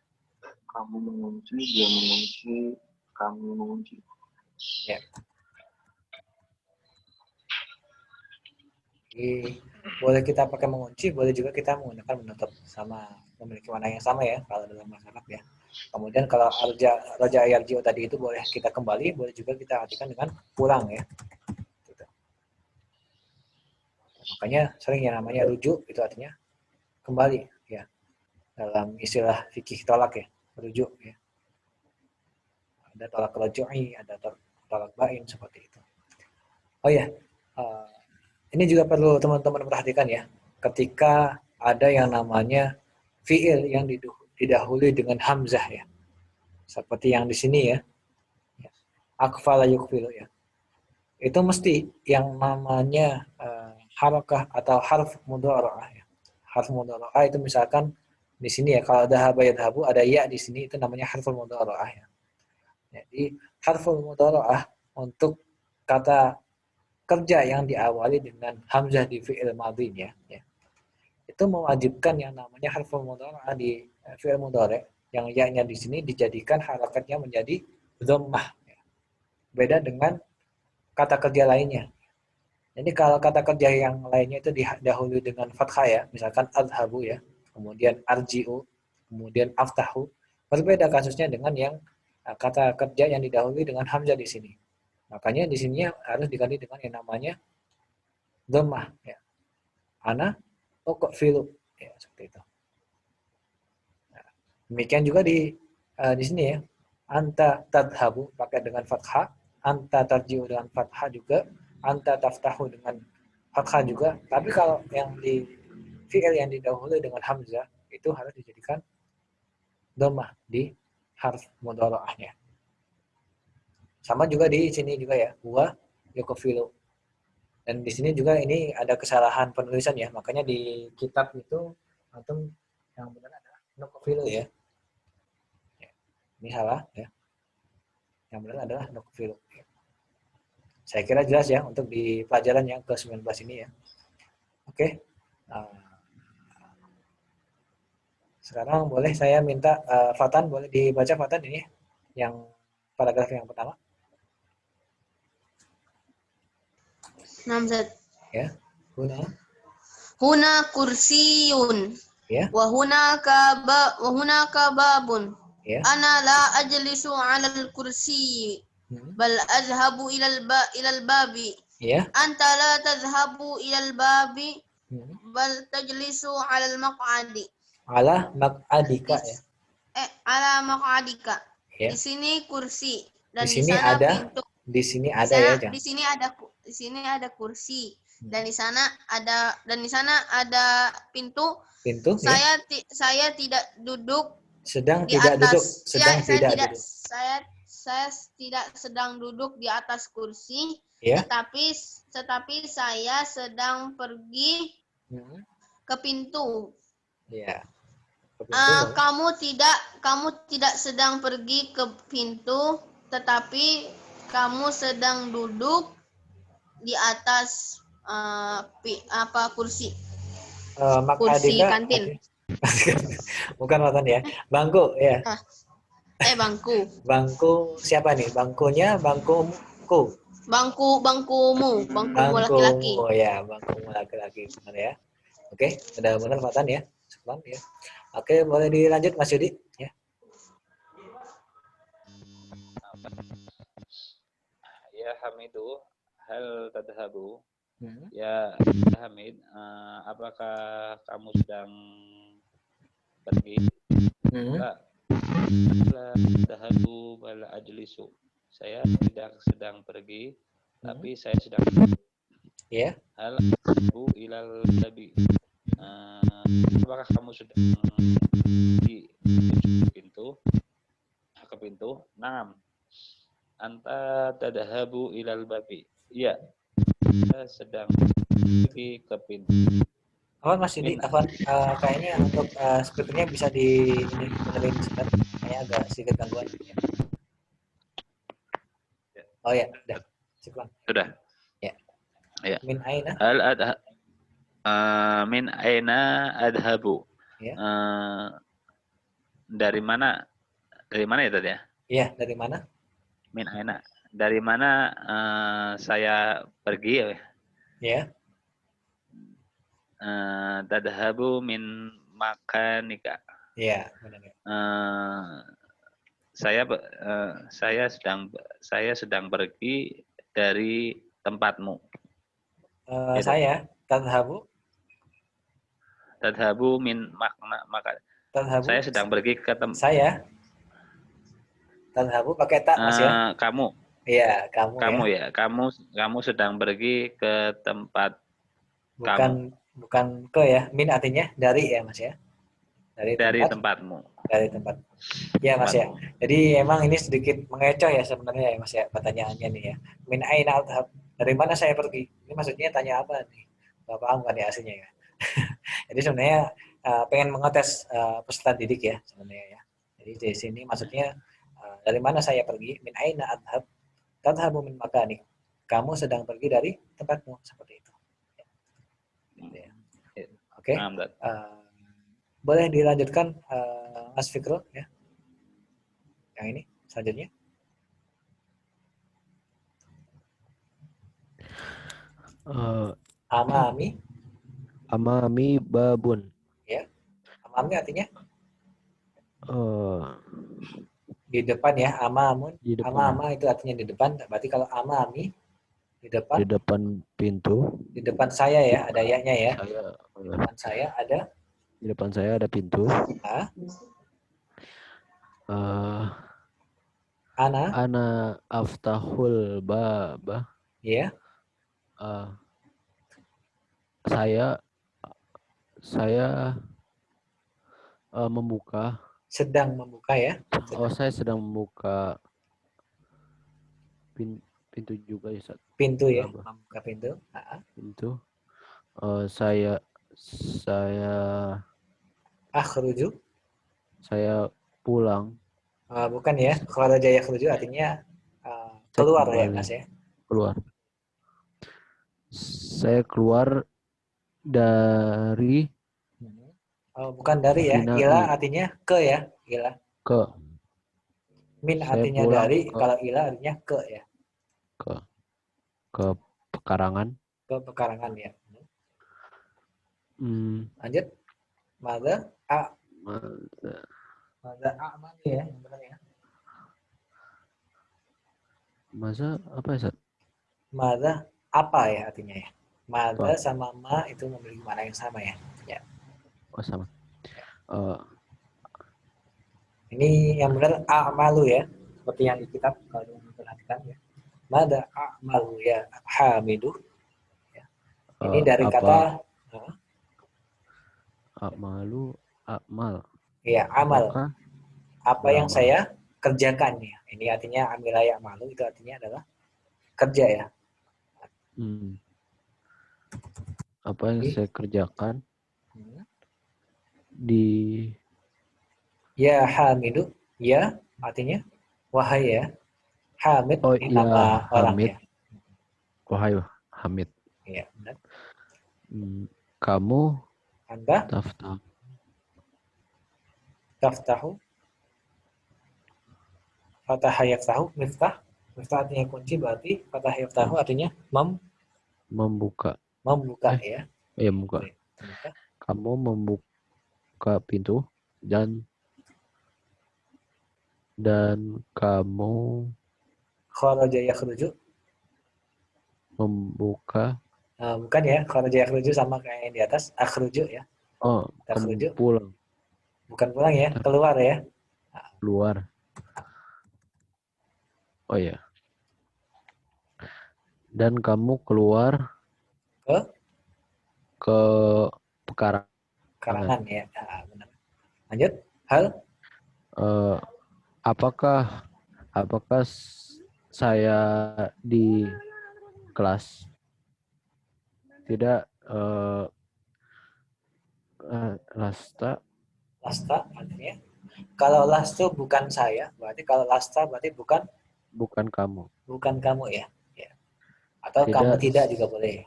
kamu mengunci, dia mengunci, kami mengunci. Ya. Jadi, boleh kita pakai mengunci, boleh juga kita menggunakan menutup, sama memiliki warna yang sama ya kalau dalam bahasa Arab ya. Kemudian kalau raja yarji'u tadi itu boleh kita kembali, boleh juga kita artikan dengan pulang ya. Gitu. Makanya sering yang namanya rujuk itu artinya kembali ya. Dalam istilah fikih tolak ya, rujuk ya. Ada tolak raj'i, ada tolak bain seperti itu. Oh ya, ini juga perlu teman-teman perhatikan ya. Ketika ada yang namanya fiil yang didahului dengan hamzah ya. Seperti yang di sini ya. Akfala yukfilu ya. Itu mesti yang namanya harakah atau harf mudhara'ah ya. Harf mudhara'ah itu misalkan di sini ya, kalau dhahaba yadhabu ada ya di sini, itu namanya harful mudhara'ah ya. Jadi harful mudhara'ah untuk kata kerja yang diawali dengan hamzah di fi'il madhinya ya. Itu mewajibkan yang namanya harful mudhara'ah di fi'il mudhari', yang ya-nya di sini dijadikan harakatnya menjadi dhammah ya. Beda dengan kata kerja lainnya. Jadi kalau kata kerja yang lainnya itu didahului dengan fathah ya, misalkan adhabu ya, kemudian arji'u, kemudian aftahu. Berbeda kasusnya dengan yang kata kerja yang didahului dengan hamzah di sini. Makanya di sini harus diganti dengan yang namanya dhammah ya. Ana uqfilu ya, seperti itu. Nah, demikian juga di sini ya. Anta tadhabu pakai dengan fathah, anta tarji'u dengan fathah juga, anta taftahu dengan fathah juga. Tapi kalau yang di fi'il yang didahului dengan hamzah itu harus dijadikan dhammah di harf mudhara'ahnya. Sama juga di sini juga ya, huwa yuqfilu. Dan di sini juga ini ada kesalahan penulisan ya, makanya di kitab itu antum yang benar adalah nuqfilu ya. Ini salah ya. Yang benar adalah nuqfilu. Saya kira jelas ya untuk di pelajaran yang ke-19 ini ya. Oke. Nah, sekarang boleh saya minta Fatan, boleh dibaca Fatan ini yang paragraf yang pertama. Namzat. Ya. Huna kursiyun. Ya. Wa hunaka babun. Ya. Ana la ajlisu 'ala al-kursi. Bal azhabu ila al-babi. Ya. Anta la tadhhabu ila al-babi. Bal tajlisu 'ala al-maq'adi. Ala maq'adika ya. Ala maq'adika. Ya. Di sini kursi dan di sini sana ada pintu. Di sini ada ya, jangan. Di sini ada kursi dan di sana ada pintu. Pintu Saya ya. Saya tidak duduk Sedang di tidak atas. duduk, sedang tidak duduk. Saya tidak sedang duduk di atas kursi, Ya. tetapi saya sedang pergi ke pintu. Ya. Kamu tidak sedang pergi ke pintu, tetapi kamu sedang duduk di atas kursi. Kursi kantin. Bukan Matan ya. Bangku ya. Bangku. Bangku siapa nih? Bangkunya bangkuku. Bangkumu laki-laki. Oh ya, bangkumu laki-laki, benar ya. Oke, sudah benar Matan ya. Sekarang ya. Oke, boleh dilanjut Mas Yudi ya. Ya Hamidu, hal tadhabu? Ya Hamid, apakah kamu sedang pergi? La tadhabu bal ajlisu. Saya tidak sedang pergi, tapi saya sedang Ya. Hal tadhabu ilal babi. Apakah kamu sedang di pintu? Ke pintu? Naam. Anta tadhabu ilal babi. Iya. Saya sedang pergi ke pintu. Afwan Mas Yudi, Afwan, kayaknya untuk speakernya bisa benerin sebentar. Kayaknya agak sedikit gangguan. Ya. Oh ya, udah. Cukup. Sudah. Ya. Ya. Min aina? Min aina adhabu. Ya. Dari mana ya tadi ya? Iya, dari mana? Min aina. Dari mana saya pergi ya? Ya. Tadhabu min makanika. Iya, benar. Saya sedang pergi dari tempatmu. Saya Tadhabu min makna maka. Saya sedang pergi ke tempat. Saya Tadhabu pakai tak Mas ya? Kamu Iya, kamu ya. kamu sedang pergi ke tempat kamu, Bukan ke ya. Min artinya dari ya Mas ya. dari Dari tempatmu. tempat. Ya Mas ya. Jadi emang ini sedikit mengecoh ya sebenarnya ya Mas ya pertanyaannya nih ya. Min aina adhab? Dari mana saya pergi? Ini maksudnya tanya apa nih? Nggak paham kan ya aslinya ya. Jadi sebenarnya pengen mengetes peserta didik ya sebenarnya ya. Jadi di sini maksudnya dari mana saya pergi? Min aina adhab? Tadhabu min makanik. Kamu sedang pergi dari tempatmu seperti itu. Ya. Oke. Boleh dilanjutkan Mas Fikro ya. Yang ini selanjutnya. Amami. Amami babun. Ya. Amami artinya Uh, di depan ya. Amamun. di depan. Amama itu artinya di depan. Berarti kalau amami di depan. Di depan pintu. Di depan saya ya, ada ya-nya ya. Di depan saya ada. Di depan saya ada pintu. Ana aftahul baba. Ya. Saya membuka. Sedang membuka ya. Saya sedang membuka pintu juga ya, Ustaz. Pintu ya, membuka pintu. Pintu. Saya akhruju. Saya pulang. Bukan ya, kharaja yakhruju artinya keluar ya Mas ya. Keluar. Saya keluar dari. Bukan dari ya, ila artinya ke ya, ila. Ke. Min artinya dari, kalau ila artinya ke ya. Ke pekarangan. Ke pekarangan ya. Lanjut. Mada a'mal ya, yang benar ya. Masa apa ya, Ustaz? Mada apa ya artinya ya. Mada sama ma itu memiliki makna yang sama ya. Ya. Oh, sama. Ini yang benar a'malu ya, seperti yang di kitab kalau diperhatikan ya. Mada a'malu ya hamidu. Ya. Ini dari kata a'malu, a'mal. Iya, amal. Apa yang saya kerjakan ya. Ini artinya amilaya malu itu artinya adalah kerja ya. Apa yang saya kerjakan di ya hamidu ya artinya wahai ya. Hamid ini nama orang Hamid. ya. Wahai Hamid. Iya, benar. Kamu Anda taftahu fatah yaftahu miftah artinya kunci, berarti fatah yaftahu artinya membuka ya. Ya, membuka. Kamu membuka pintu dan kamu kharaja yakhruju membuka. Bukan ya, kharaja yakhruju sama kayak yang di atas, akhruju ya. Kamu pulang. Bukan pulang ya, keluar ya. Keluar. Oh ya. Dan kamu keluar ke pekarangan ya. Benar. Lanjut. Hal apakah saya di kelas? Tidak. Lasta artinya kalau lastu bukan saya, berarti kalau lasta berarti bukan kamu. Bukan kamu ya. Atau tidak, kamu tidak juga boleh.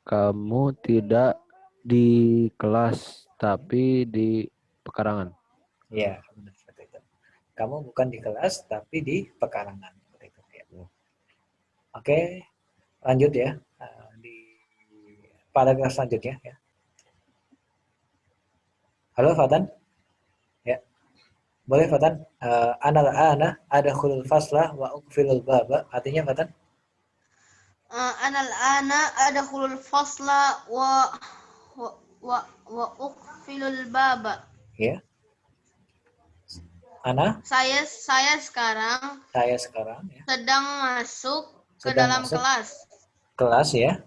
Kamu tidak di kelas tapi di pekarangan. Iya, benar seperti itu. Kamu bukan di kelas tapi di pekarangan seperti itu ya. Oke, lanjut ya. Di paragraf selanjutnya ya. Halo Fatan. Ya. Boleh Fatan? Ana adkhulul fasla wa uqfilul baba. Artinya Fatan? Ana adkhulul fasla wa uqfilul baba. Ya. Ana, Saya sekarang saya sekarang ya. sedang masuk ke Sedang dalam masuk kelas. kelas ya.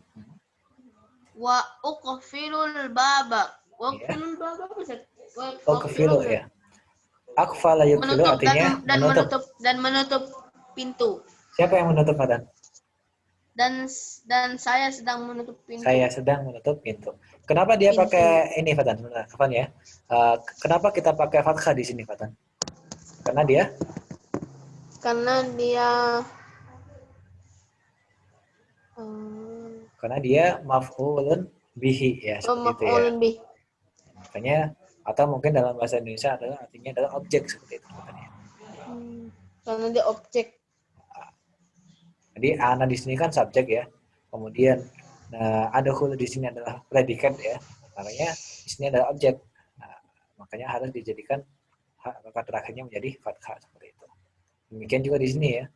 Wa uqfilul baba. Ya. Waqfilul baba apa sih? Ukfilu ya. Akfala yukfilu Menutup artinya menutup. dan menutup pintu. Siapa yang menutup, Fatan? Dan saya sedang menutup pintu. Saya sedang menutup pintu. Kenapa dia Pintu. pakai ini, Fatan? Sebentar, Fatan ya. Kenapa kita pakai fathah di sini, Fatan? Karena dia maf'ulun bihi ya, seperti itu ya. maf'ulun bih. Makanya atau mungkin dalam bahasa Indonesia artinya adalah objek seperti itu, Fatan ya. Karena dia objek. Jadi ana di sini kan subjek ya. Kemudian adkhulu di sini adalah predikat ya. Makanya di sini adalah objek. Nah, makanya harus dijadikan kata terakhirnya menjadi fathah seperti itu. Demikian juga di sini ya.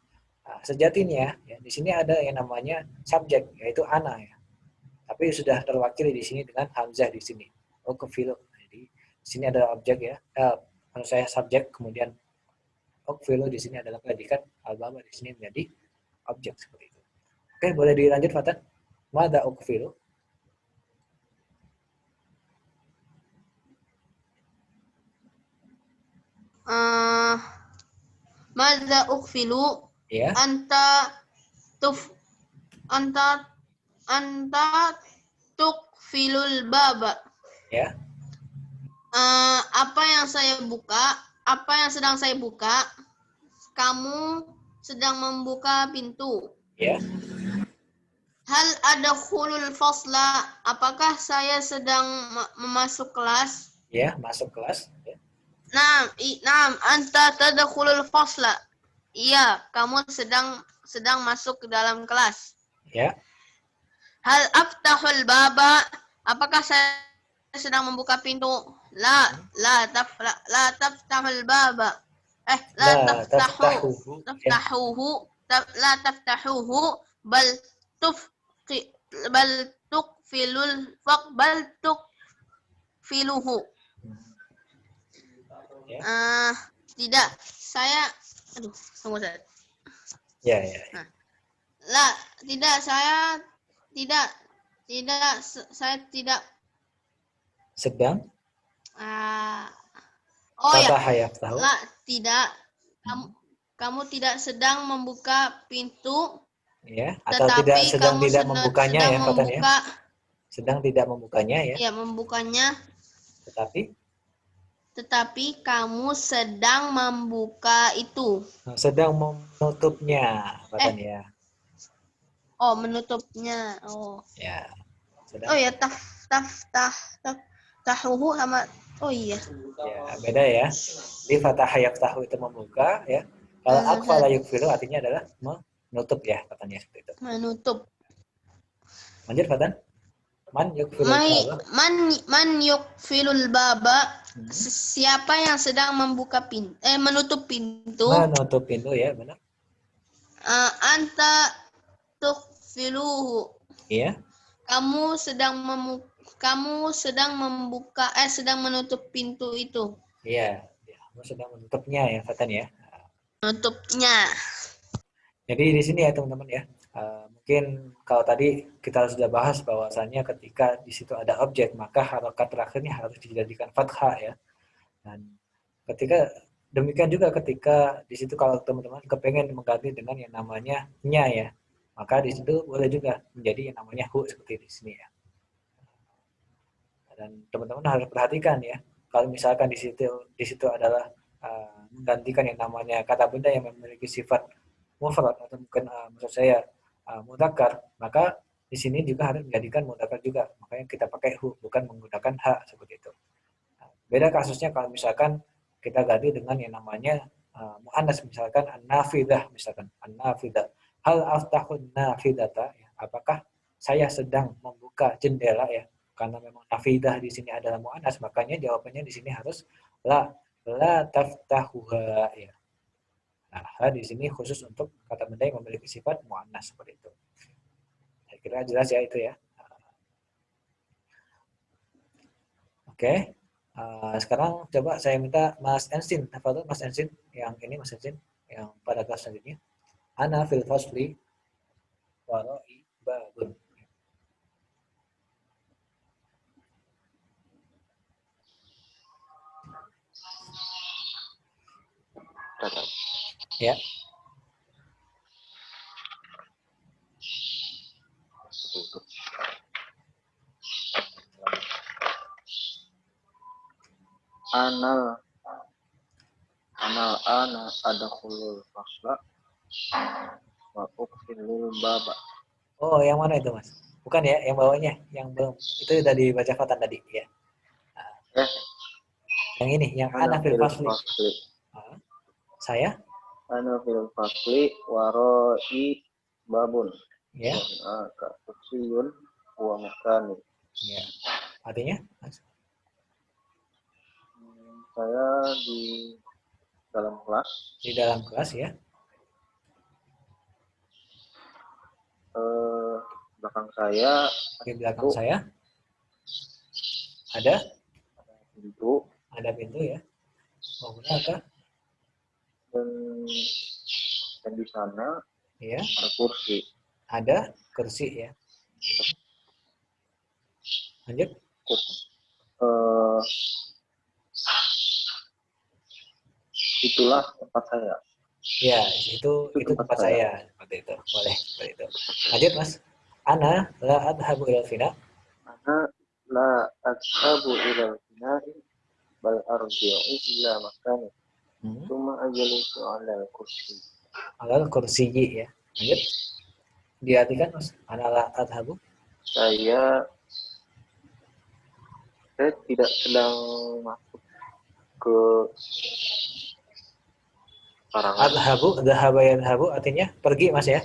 Nah, sejatinya ya di sini ada yang namanya subjek yaitu ana ya. Tapi sudah terwakili di sini dengan hamzah di sini. Ukfilu. Jadi di sini adalah objek ya. Menurut saya subjek, kemudian ukfilu di sini adalah predikat, al-baba di sini menjadi objek seperti itu. Oke, boleh dilanjut, Fatan? Mada ukfilu? Mada ukfilu? Ya. Anta tukfilul baba. Ya. Apa yang sedang saya buka? Kamu sedang membuka pintu. Ya. Hal adkhulul fasla? Apakah saya sedang masuk kelas? Ya, masuk kelas. Ya. Naam, anta tadkhulul fasla. Iya, kamu sedang masuk ke dalam kelas. Ya. Hal aftahul baba? Apakah saya sedang membuka pintu? La taftahul baba. La taftahuhu bal tukfiluhu. Ya. Tidak, saya tunggu saya. Ya. Saya tidak Sedang. Tahu. Tidak. Kamu tidak sedang membuka pintu. Ya, atau sedang tidak membukanya ya, Fatan ya. Sedang tidak membukanya ya. Ya, membukanya. Tetapi kamu sedang membuka itu. Sedang menutupnya, Fatan ya. Oh, menutupnya. Oh. Ya. Sedang. Oh ya, tahuhu sama iya. Ya, beda ya. Di fathah yaftahu itu membuka ya. Kalau akfala yukfilu artinya adalah menutup ya, katanya seperti itu. Menutup. Lanjut, Fatan. Man yukfilul baba. Siapa yang sedang menutup pintu? Menutup pintu ya, benar. Anta tukfiluhu. Iya. Kamu sedang menutup pintu itu. Iya, kamu sedang menutupnya ya, Fatan ya. Menutupnya. Jadi di sini ya, teman-teman ya. Mungkin kalau tadi kita sudah bahas bahwasannya ketika di situ ada objek, maka harokat terakhirnya harus dijadikan fathah ya. Dan ketika demikian juga ketika di situ kalau teman-teman kepengen mengganti dengan yang namanya nya ya, maka di situ boleh juga menjadi yang namanya hu seperti di sini ya. Dan teman-teman harus perhatikan ya, kalau misalkan di situ adalah menggantikan yang namanya kata benda yang memiliki sifat mufrad atau mungkin maksud saya mudzakkar, maka di sini juga harus menjadikan mudzakkar juga. Makanya kita pakai hu, bukan menggunakan ha seperti itu. Beda kasusnya kalau misalkan kita ganti dengan yang namanya muannas, misalkan an-nafidah, misalkan an-nafidah. Hal aftahun nafidata, ya. Apakah saya sedang membuka jendela ya? Karena memang nafidah di sini adalah muannas, makanya jawabannya di sini harus la taftahuha ya. Nah, di sini khusus untuk kata benda yang memiliki sifat muannas seperti itu. Saya kira jelas ya itu ya. Oke. Sekarang coba saya minta Mas Ensin, apa tuh Mas Ensin? Yang ini Mas Ensin, yang pada kelas selanjutnya. Ana fil fasli warai babun. Ya. Ana adkhulul fasla wa uqfilul baba. Oh, yang mana itu Mas? Bukan ya, yang bawahnya, yang belum. Itu udah dibaca Fatan tadi ya. Yang ini, yang ana fil fasli. Saya? Ana fil fasli warai babun. Ya. Ka kursiyun wa makani. Ya. Artinya? Mas? Saya di dalam kelas. Di dalam kelas ya. Belakang saya. Di belakang saya ada Pintu. Ada pintu ya. Oh, apa? Dan di sana Ya. ada kursi. Ada kursi ya. Lanjut. Itulah tempat saya. Ya, itu tempat saya. Seperti itu. Boleh, seperti itu. Lanjut, Mas. Ana la adhabu ilal fina. Ana la adhabu ilal fina'i bal arji'u ila makani. Cuma ajalisu ala kursi. Alal kursi ya. Lanjut. Diartikan, Mas. Ana la adhabu. Saya tidak sedang masuk ke karangan. Adhabu yadhabu artinya pergi, Mas ya.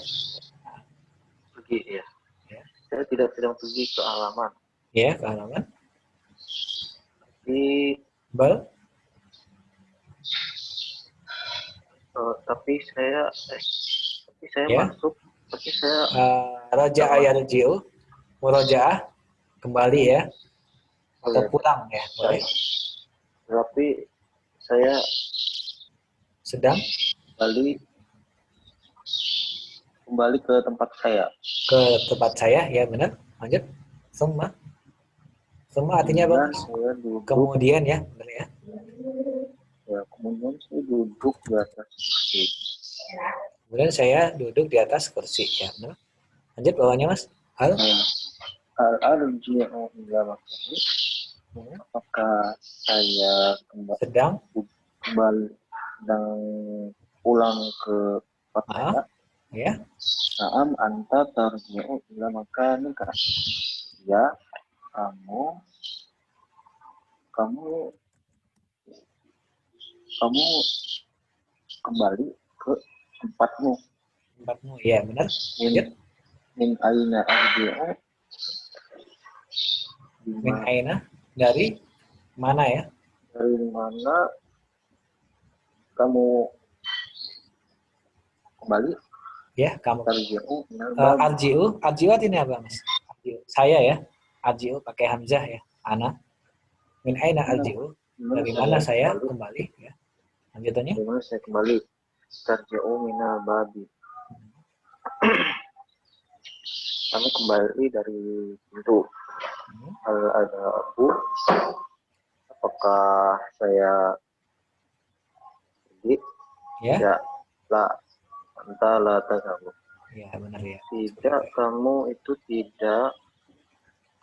Pergi ya. Saya tidak sedang pergi ke halaman. Ya, ke halaman. Bal. Tapi saya ya. Masuk. Tapi saya raja'a yarji'u. Murajaah kembali ya. Atau pulang ya, boleh. Tapi saya sedang kembali ke tempat saya. Ke tempat saya, ya benar. Lanjut. Semua artinya apa? Kemudian ya, benar ya. Ya, kemudian saya duduk di atas kursi. Kemudian saya duduk di atas kursi, ya benar. Lanjut bawahnya, Mas. Al-arji'u ila makani. Apakah saya sedang pulang ke tempat saya? Ya. Naam anta tarji'u ila makanika. Ya, kamu kembali ke tempatmu. Ya benar. Lanjut. Min aina arji'u. Min aina, dari mana ya? Dari mana kamu kembali? Ya, kamu. Arji'u artinya apa, Mas? Arji'u. Saya ya. Arji'u pakai hamzah ya. Ana. Min aina arji'u. Dari mana saya kembali ya. Lanjutannya? Dari mana saya kembali? Tarji'u minal babi. Kami kembali dari pintu. Ada Abu. Apakah saya pergi? Ya. La. Anta la tazhabu. Ya, benar ya. Tidak, kamu itu tidak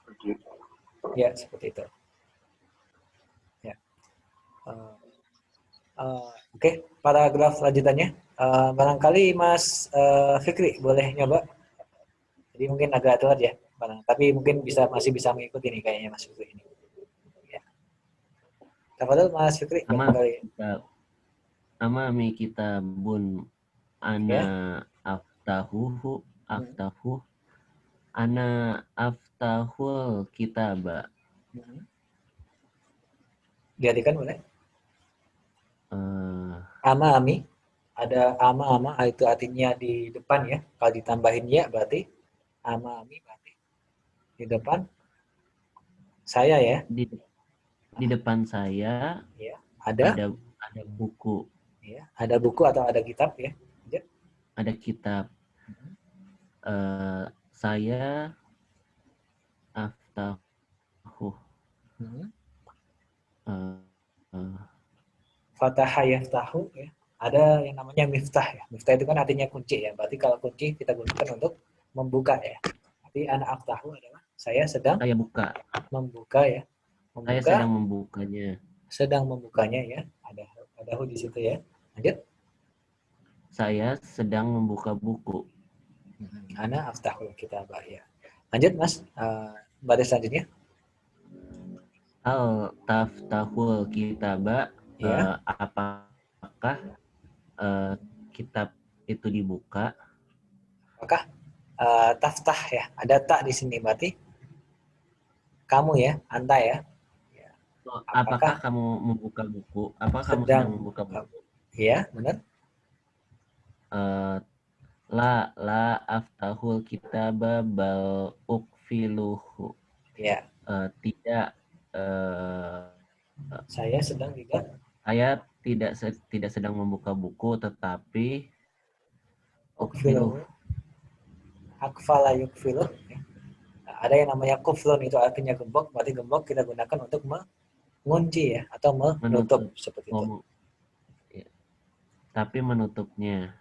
pergi. Ya, seperti itu. Ya. Oke, paragraf lanjutannya. Barangkali Mas Fikri boleh nyoba. Jadi mungkin agak telat ya, tapi mungkin masih bisa mengikuti nih kayaknya Mas Fikri ini. Ya. Tafadhol Mas Fikri. Amami kitabun ana aftahu ana aftahul kitaba. Diartikan boleh? Amami, ada ama itu artinya di depan ya. Kalau ditambahin ya berarti amami berarti di depan saya ya. Di depan saya Ya. Ada? ada buku, Ya. Ada buku atau ada kitab ya? Lanjut. ada kitab. Saya aftahu. Hmm. eh, eh, Fataha yaftahu ya. Ada yang namanya miftah ya. Miftah itu kan artinya kunci ya. Berarti kalau kunci kita gunakan untuk membuka ya. Berarti ana aftahu adalah saya sedang saya buka. membuka ya. Saya Membuka, sedang membukanya. sedang membukanya ya. Ada hu di situ ya. Lanjut. Saya sedang membuka buku. Ana aftahu kitabah ya. Lanjut Mas. Baris selanjutnya. Al taftahul kitaba. Ya. Apakah kitab itu dibuka? Apakah taftah ya? Ada tak di sini berarti kamu ya, anta ya. Apakah kamu membuka buku? Apakah kamu sedang membuka buku? Iya, benar. La aftahul kitaba bal ukfiluhu. Ya. Tidak. Saya sedang tidak. Saya tidak sedang membuka buku, tetapi Ukfiluhu. Akfala yukfiluh. Ya. Ada yang namanya kuflun, itu artinya gembok. Berarti gembok kita gunakan untuk mengunci ya, atau menutup seperti itu. Ya. Tapi menutupnya.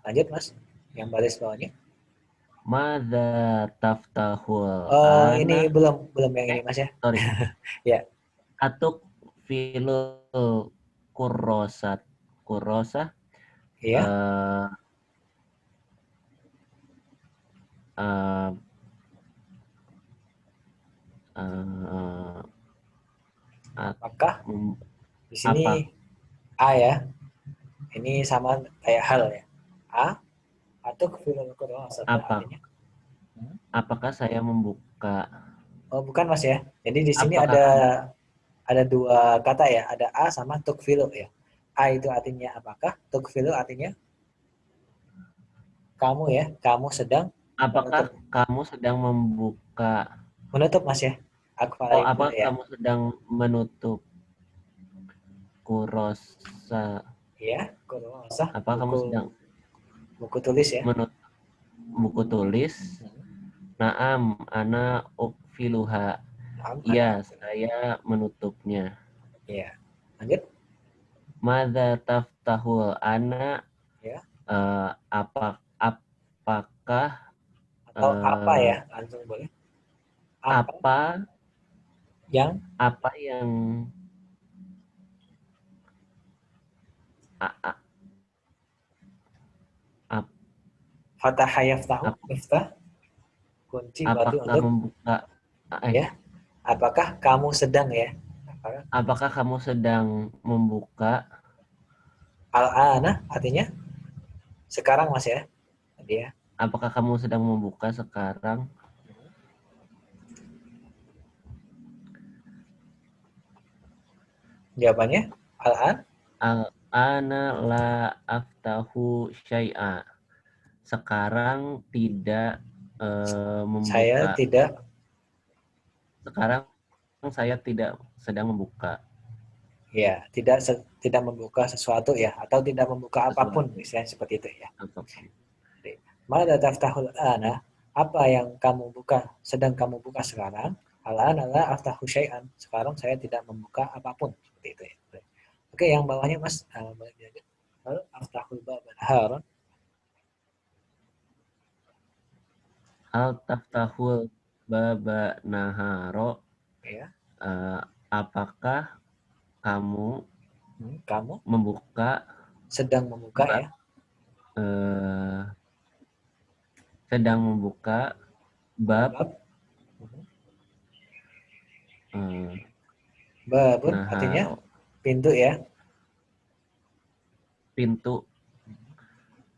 Lanjut Mas, yang baris bawahnya. Madza taftahul Ini belum yang ini Mas ya. Sorry. Ya. Atuk filul kurosa. Iya. Apakah di sini A ya? Ini sama kayak hal ya. A atau filul kurosa artinya. Apakah saya membuka? Oh, bukan Mas ya. Jadi di sini ada dua kata ya, ada a sama tukfilu ya. A itu artinya apakah, tukfilu artinya kamu ya, kamu sedang. Apakah kamu sedang membuka? Menutup Mas ya. Apakah kamu sedang menutup kurosa? Iya, kurosa. Apa kamu sedang buku tulis ya? Menutup buku tulis. Naam, ana ukfiluha. Iya, saya menutupnya. Iya. Lanjut. Madza taftahul ana? Ya. Apakah atau apa ya? Langsung boleh. Apa yang Fataha yaftahu, miftah kunci batu untuk membuka ya. Apakah kamu sedang ya? Apakah kamu sedang membuka? Al-ana artinya sekarang Mas ya. Tadi ya. Apakah kamu sedang membuka sekarang? Jawabannya al-an. Al-ana la aftahu syai'a. Sekarang tidak membuka. Sekarang saya tidak sedang membuka. Ya, tidak membuka sesuatu ya, atau tidak membuka apapun, misalnya seperti itu ya. Mada taftahul ana, apa yang kamu buka, sedang kamu buka sekarang? Al-ana la aftahu syai'an. Sekarang saya tidak membuka apapun, seperti itu ya. Oke, yang bawahnya Mas, aftahul bab naharon. Hal taftahul baba naharo. Ya. Apakah kamu membuka, sedang membuka ya? Sedang membuka bab. Babun artinya pintu ya? Pintu.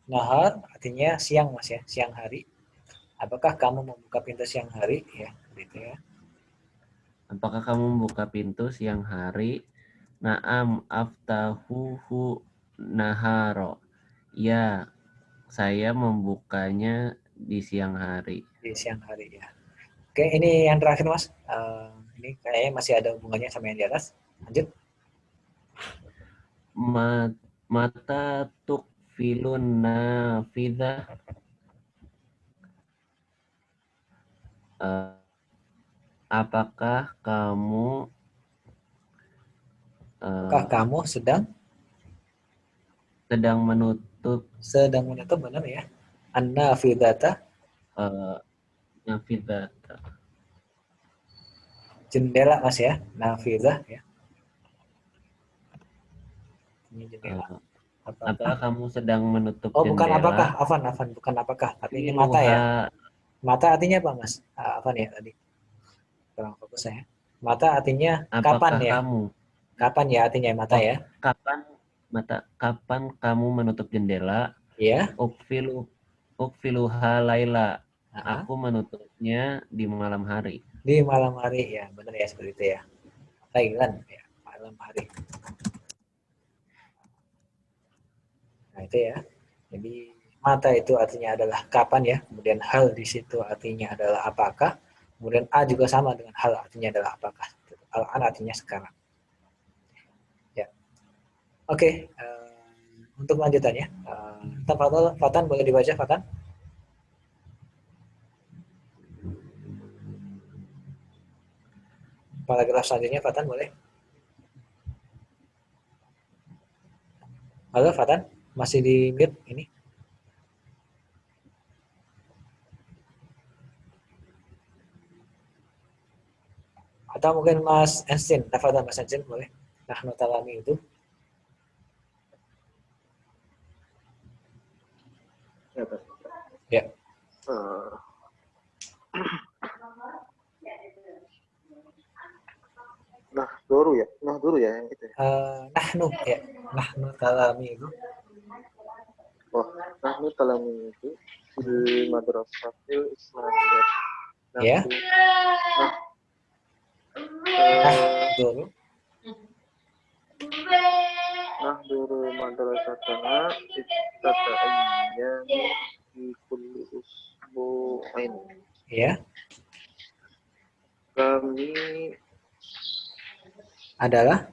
Nahar artinya siang Mas ya, siang hari. Apakah kamu membuka pintu siang hari ya, gitu ya. Apakah kamu membuka pintu siang hari? Naam aftahuhu naharo. Ya, saya membukanya di siang hari. Di siang hari ya. Oke, ini yang terakhir Mas. Ini kayaknya masih ada hubungannya sama yang di atas. Lanjut. Mata tukfilun nafidah. Apakah kamu Apakah kamu sedang menutup benar ya? An-nafidata, nafidah? jendela Mas ya. Nafidah ya. Ini jendela. Apakah kamu sedang menutup Oh, bukan apakah, jendela? Afan, bukan apakah, tapi ini mata ya. Mata artinya apa, Mas? Afan ya tadi. Kurang fokus saya. Mata artinya kapan Apakah ya? kamu? Kapan ya artinya mata ya? Kapan kamu menutup jendela? Iya. Ukfiluha laila. Nah, Aku menutupnya di malam hari. di malam hari ya, benar ya seperti itu ya. Lailan ya, malam hari. Nah, itu ya. Jadi mata itu artinya adalah kapan ya, kemudian hal di situ artinya adalah apakah, kemudian a juga sama dengan hal artinya adalah apakah. Al-an artinya sekarang. Ya. Oke, untuk lanjutannya, Fatan boleh dibaca Fatan? Paragraf selanjutnya Fatan boleh? Halo Fatan, masih di mute ini? Atau mungkin Mas Ensin, Fatan Mas Ensin boleh? Nahnu talami itu. Ya. Nah dulu ya yang itu. Nahnu ya, nahnu talami itu. Oh, nahnu talami itu di madrasatil Islamiyah. Ya. Dulu. Nahduru madrasatana istata'ayya di kulli usbu'ain. Ya. Kami adalah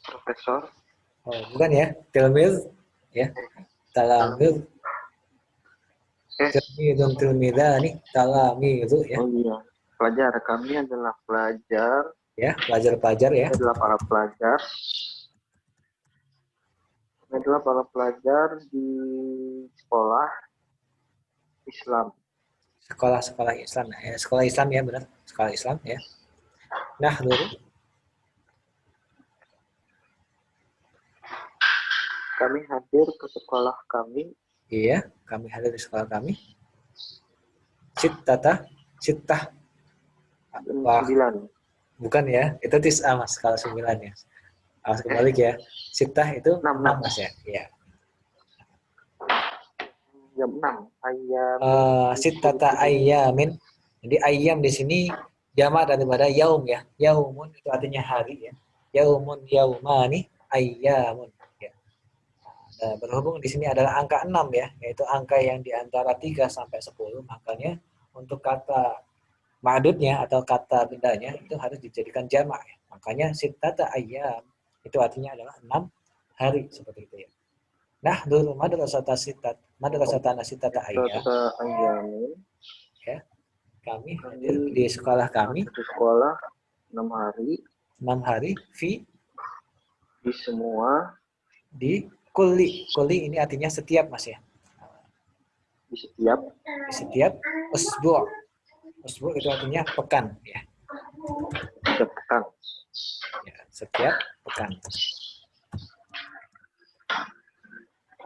profesor. Oh, bukan ya, tilmiz ya. Talamil. Tilmidani, talamizu ya. Oh iya, pelajar. Kami adalah pelajar. Ya, pelajar-pelajar ya. Kami adalah para pelajar. Kami adalah para pelajar di sekolah Islam. Sekolah Islam ya. Sekolah Islam ya, benar. Sekolah Islam ya. Nah, dulu. Kami hadir ke sekolah kami. Iya, kami hadir di sekolah kami. Sittah. Wah, 9. bukan ya, itu tis'ah Mas, kalau 9 ya. Harus kembali ya. Sittah itu 6 Mas ya. Iya. Jam 6. Ayam. Sittata ayyamin. Jadi ayyam di sini jamak daripada yaum ya. Yaumun itu artinya hari ya. Yaumun yaumani ayyamun ya. Nah, berhubung di sini adalah angka 6 ya, yaitu angka yang di antara 3 sampai 10, makanya untuk kata ma'dudnya atau kata bendanya itu harus dijadikan jamak ya. Makanya sittata ayyam itu artinya adalah 6 hari seperti itu ya. Nah, dulu madrasatana sittata ayyam. Ya. Kami hadir di sekolah kami. Di sekolah 6 hari. 6 hari Di semua. Di kulli ini artinya setiap Mas ya. Di setiap. Di setiap usbu'. Usbu' itu artinya pekan ya. Setiap pekan. Ya, setiap pekan.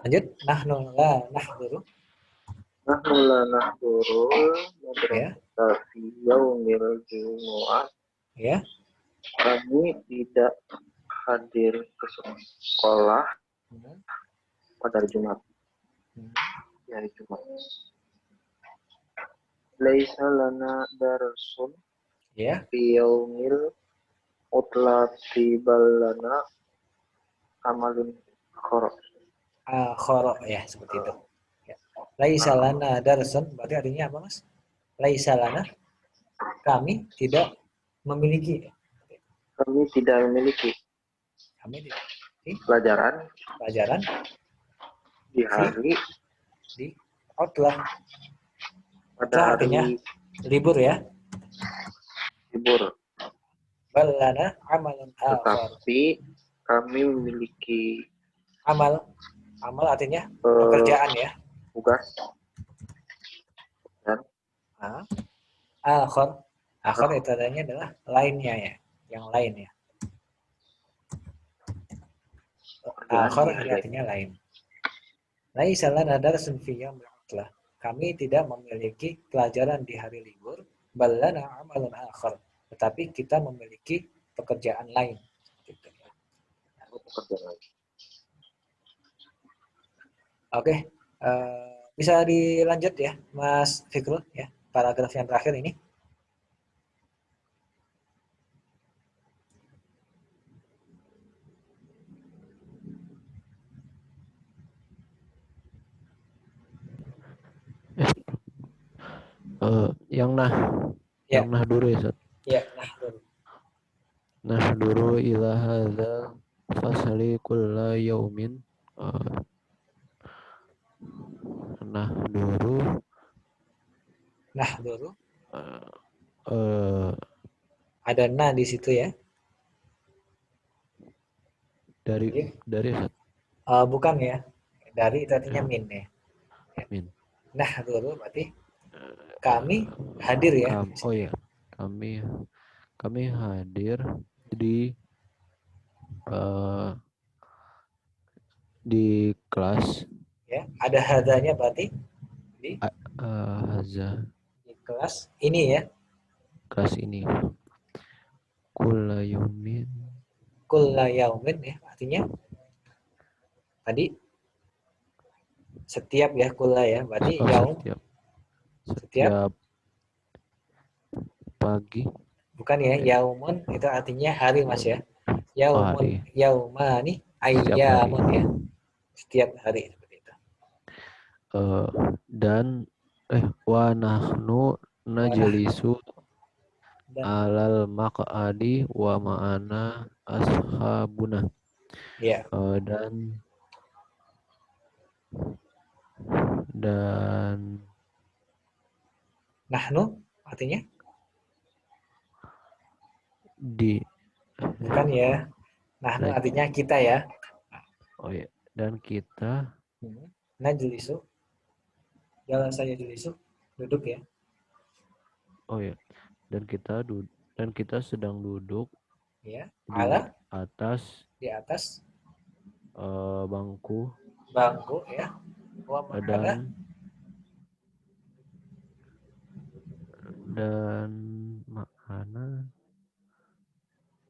Lanjut, nahnu la nahduru. Nahnu la nahduru madrasata fi yaumil jumu'ah. Ya. Kami tidak hadir ke sekolah pada hari Jumat. Di hari Jumat. Laisa lana darsun. Ya. Fi yaumil utlati ballana amalun khoro. Khoro ya, seperti itu. Ya. Laisa lana darsun berarti artinya apa, Mas? Laisa lana, kami tidak memiliki. Kami tidak memiliki Kami tidak memiliki pelajaran di hari di utlah. pada Utlah artinya hari libur ya. libur. Balana amalun akhar. Tetapi kami memiliki Amal artinya pekerjaan ya. tugas dan Akhar itu adanya adalah lainnya ya, yang lain ya. Akhar artinya lain. Laisa lana darsun fi yaumil utlah. Kami tidak memiliki pelajaran di hari libur. Bal lana amalun akhar. Tetapi kita memiliki pekerjaan lain. Oke, bisa dilanjut ya, Mas Fikrul ya, paragraf yang terakhir ini. Yang nah dulu ya, Ustaz. Ya, nah dulu. Nahduru ila hadzal fasali kulla yaumin. Nahduru ada na di situ ya. dari Ustaz. Bukan ya. Dari itu artinya min ya. Min. Nah dulu berarti kami hadir ya. Kami hadir di kelas Ya, ada hadanya berarti di kelas ini ya. Kelas ini. Kulla yaumin Ya, artinya tadi setiap ya kulla ya, berarti yaum setiap pagi. Bukan ya, yaumun itu artinya hari Mas ya. Yaumun, yaumani, ayyamun ya. Setiap hari seperti itu. Dan wa nahnu najlisu alal maq'adi wa ma'ana ashabuna. Ya. Dan nahnu artinya bukan ya. Nahnu artinya kita ya. Oh ya, dan kita najlisu. Jalan saya jlisu, duduk ya. Oh ya. Dan kita sedang duduk ya, di atas bangku ya. Dan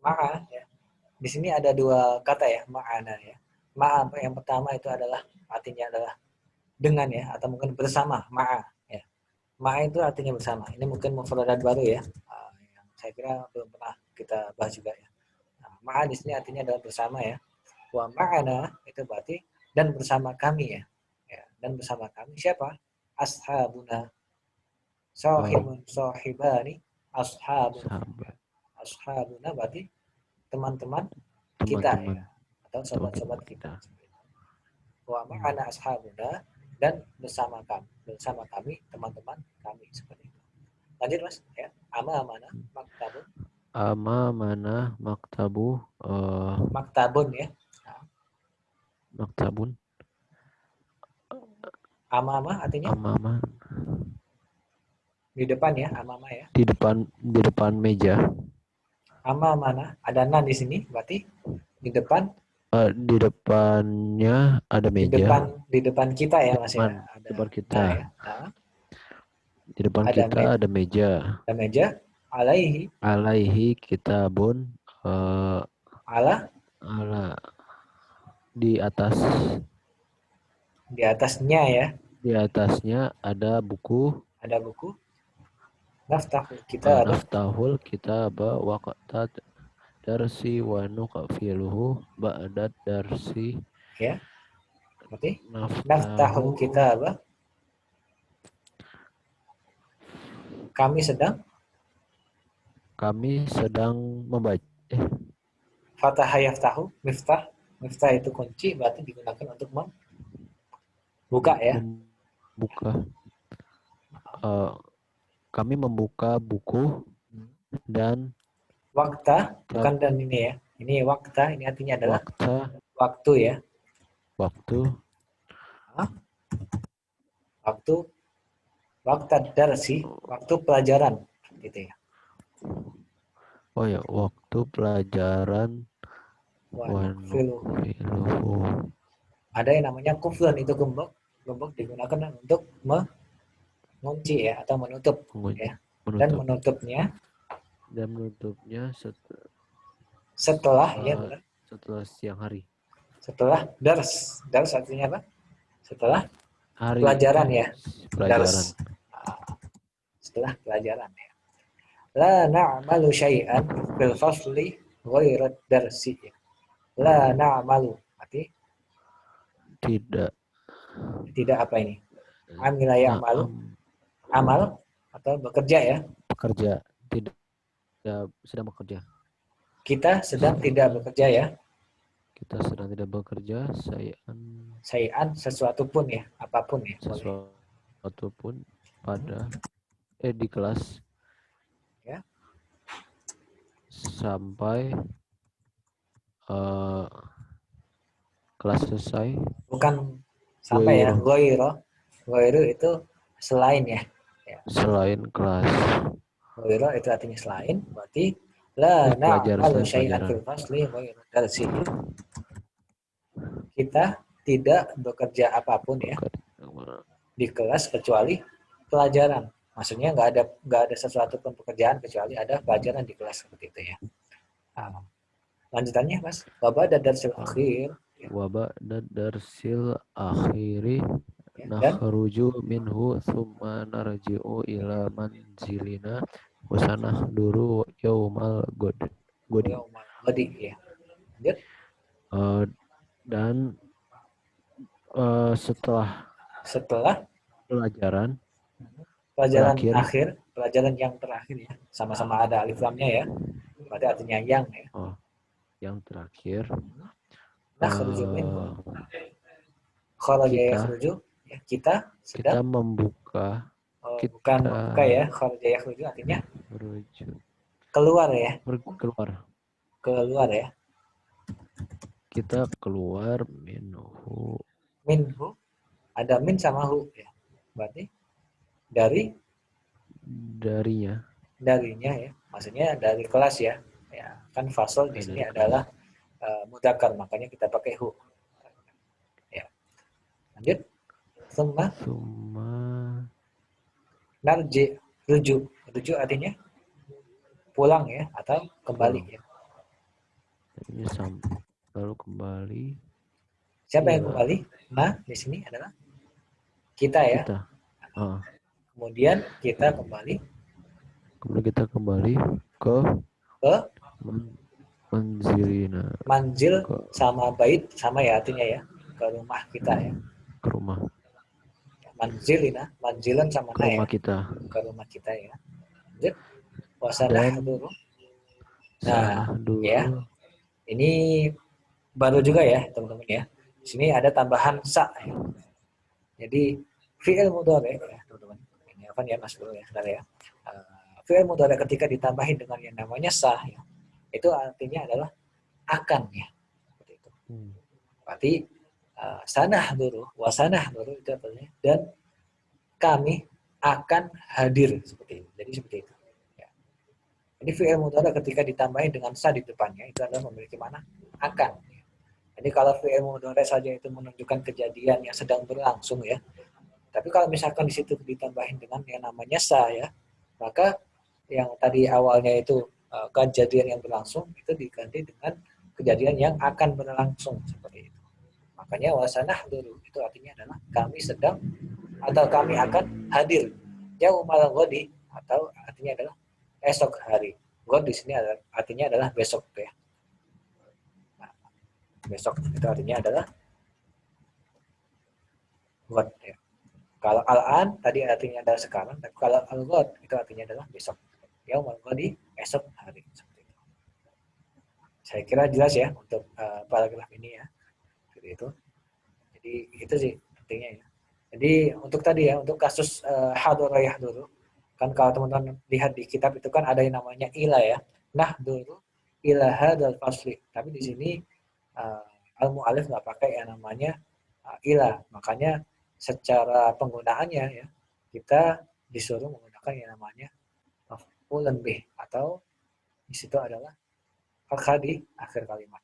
ma'a ya. Di sini ada dua kata ya, ma'ana ya. Ma'a yang pertama itu adalah artinya adalah dengan ya, atau mungkin bersama, ma'a ya. Ma'a itu artinya bersama. Ini mungkin mufradat baru ya. Yang saya kira belum pernah kita bahas juga ya. Ma'a di sini artinya adalah bersama ya. Wa ma'ana itu berarti dan bersama kami ya. Dan bersama kami siapa? Ashabuna. Sahibani, ashabuna berarti teman-teman kita ya, atau sobat-sobat kita. Wa ma'ana ashabuna, dan bersama kami teman-teman kami seperti itu. Lanjut Mas ya. Maktabun ya. Maktabun. Amama artinya di depan ya, amama ya. Di depan meja. Amamana ada na di sini berarti di depan. Di depannya ada meja. Di depan kita ya Mas ya. Di depan kita. Di depan ada kita ada meja. Ada meja. Alaihi kitabun. Di atas. Di atasnya ya. Di atasnya ada buku. Naftahul kitaba wa qad darsi wa nuqfiluhu ba'da darsi. Ya. Berarti naftahul kitaba Kami sedang membaca. fataha yaftahu, miftah. Miftah itu kunci, berarti digunakan untuk membuka ya. Membuka. Kami membuka buku dan Wakta, bukan dan ini ya. Ini wakta, ini artinya adalah waktu ya. Waktu darsi, waktu pelajaran gitu ya. Oh ya, waktu pelajaran. Ada yang namanya kuflan, itu gembok digunakan untuk mengunci ya atau menutup ya. Dan menutupnya setelah ya benar. Setelah siang hari. Setelah dars artinya apa? Setelah Hari pelajaran ya. Pelajaran. Dars. Setelah pelajaran ya. La na'malu syai'an fil fasli ghairat darsi. La na'malu arti tidak apa ini? Amila ya'malu, amal atau bekerja ya. Bekerja, tidak sedang bekerja. Kita sedang tidak bekerja ya. Kita sedang tidak bekerja. Syai'an sesuatu pun ya, apapun ya. Sesuatu pun pada di kelas ya. Sampai kelas selesai. Bukan sampai ya. Ghairu itu selain ya. Selain kelas. Ghairu itu artinya selain, berarti la na'malu syai'an fil fasli ghairu darsi. Kita tidak bekerja apapun ya di kelas kecuali pelajaran. Maksudnya nggak ada sesuatu pun pekerjaan kecuali ada pelajaran di kelas seperti itu ya. Lanjutannya Mas, wabada darsil akhir. Wabada darsil akhiri nakhruju minhu thumma narji'u ila manzilina wa sanahduru yaumal godi ya. Lanjut. Dan setelah pelajaran akhir, pelajaran yang terakhir ya. Sama-sama ada alif lamnya ya. Berarti artinya yang ya. Yang terakhir. Nakhruju minhu. Kharaja yakhruju ya, kita sedang membuka. Bukan membuka ya. Kharaja yakhruju artinya keluar ya. Keluar ya. Kita keluar minhu ada min sama hu ya. Berarti darinya ya. Maksudnya dari kelas ya. Ya, kan fasal di sini adalah mudzakkar, makanya kita pakai hu. Ya. Lanjut. Summa narji, rujuk artinya pulang ya atau kembali ya. Ini lalu kembali. Siapa yang kembali? Nah, di sini adalah kita ya. Kemudian kita kembali ke manzilina. Manzil sama bait sama ya artinya ya, ke rumah kita ya. Ke rumah. Manzilan sama ke rumah kita. Ke rumah kita ya. Lanjut. Wasanahduru. Nah, ya. Ini baru juga ya, teman-teman ya. Di sini ada tambahan sa ya. Jadi fi'il mudhari ya, teman-teman. Ini apa ya Mas Bro ya, sebentar ya. Fi'il mudhari ketika ditambahin dengan yang namanya sa ya. Itu artinya adalah akan ya. Seperti itu. Berarti sanah dulu, wasanah dulu itu artinya dan kami akan hadir seperti itu. Jadi seperti itu. Ya. Jadi fi'il mudhari ketika ditambahin dengan sa di depannya itu adalah memiliki mana? Akan. Ya. Jadi kalau fi'il mudhari saja itu menunjukkan kejadian yang sedang berlangsung ya. Tapi kalau misalkan di situ ditambahin dengan yang namanya sa ya, maka yang tadi awalnya itu kejadian yang berlangsung itu diganti dengan kejadian yang akan berlangsung seperti itu. Makanya wasanah dulu itu artinya adalah kami sedang atau kami akan hadir yaumal ghadi atau artinya adalah esok hari. Ghad di sini artinya adalah besok ya. Nah, besok itu artinya adalah ghad ya. Kalau al-an tadi artinya adalah sekarang, tapi kalau al-ghad itu artinya adalah besok. Yaumul ghadi, esok hari. Seperti itu. Saya kira jelas ya untuk paragraf ini ya. Seperti itu. Jadi itu sih pentingnya ya. Jadi untuk tadi ya, untuk kasus hadura yahduru, kan kalau teman-teman lihat di kitab itu kan ada yang namanya ila ya. Nahduru ila hadzal fasli. Tapi di sini al-mu'alif nggak pakai yang namanya ila. Makanya secara penggunaannya ya, kita disuruh menggunakan yang namanya maf'ulun bih atau di situ adalah fakha di akhir kalimat.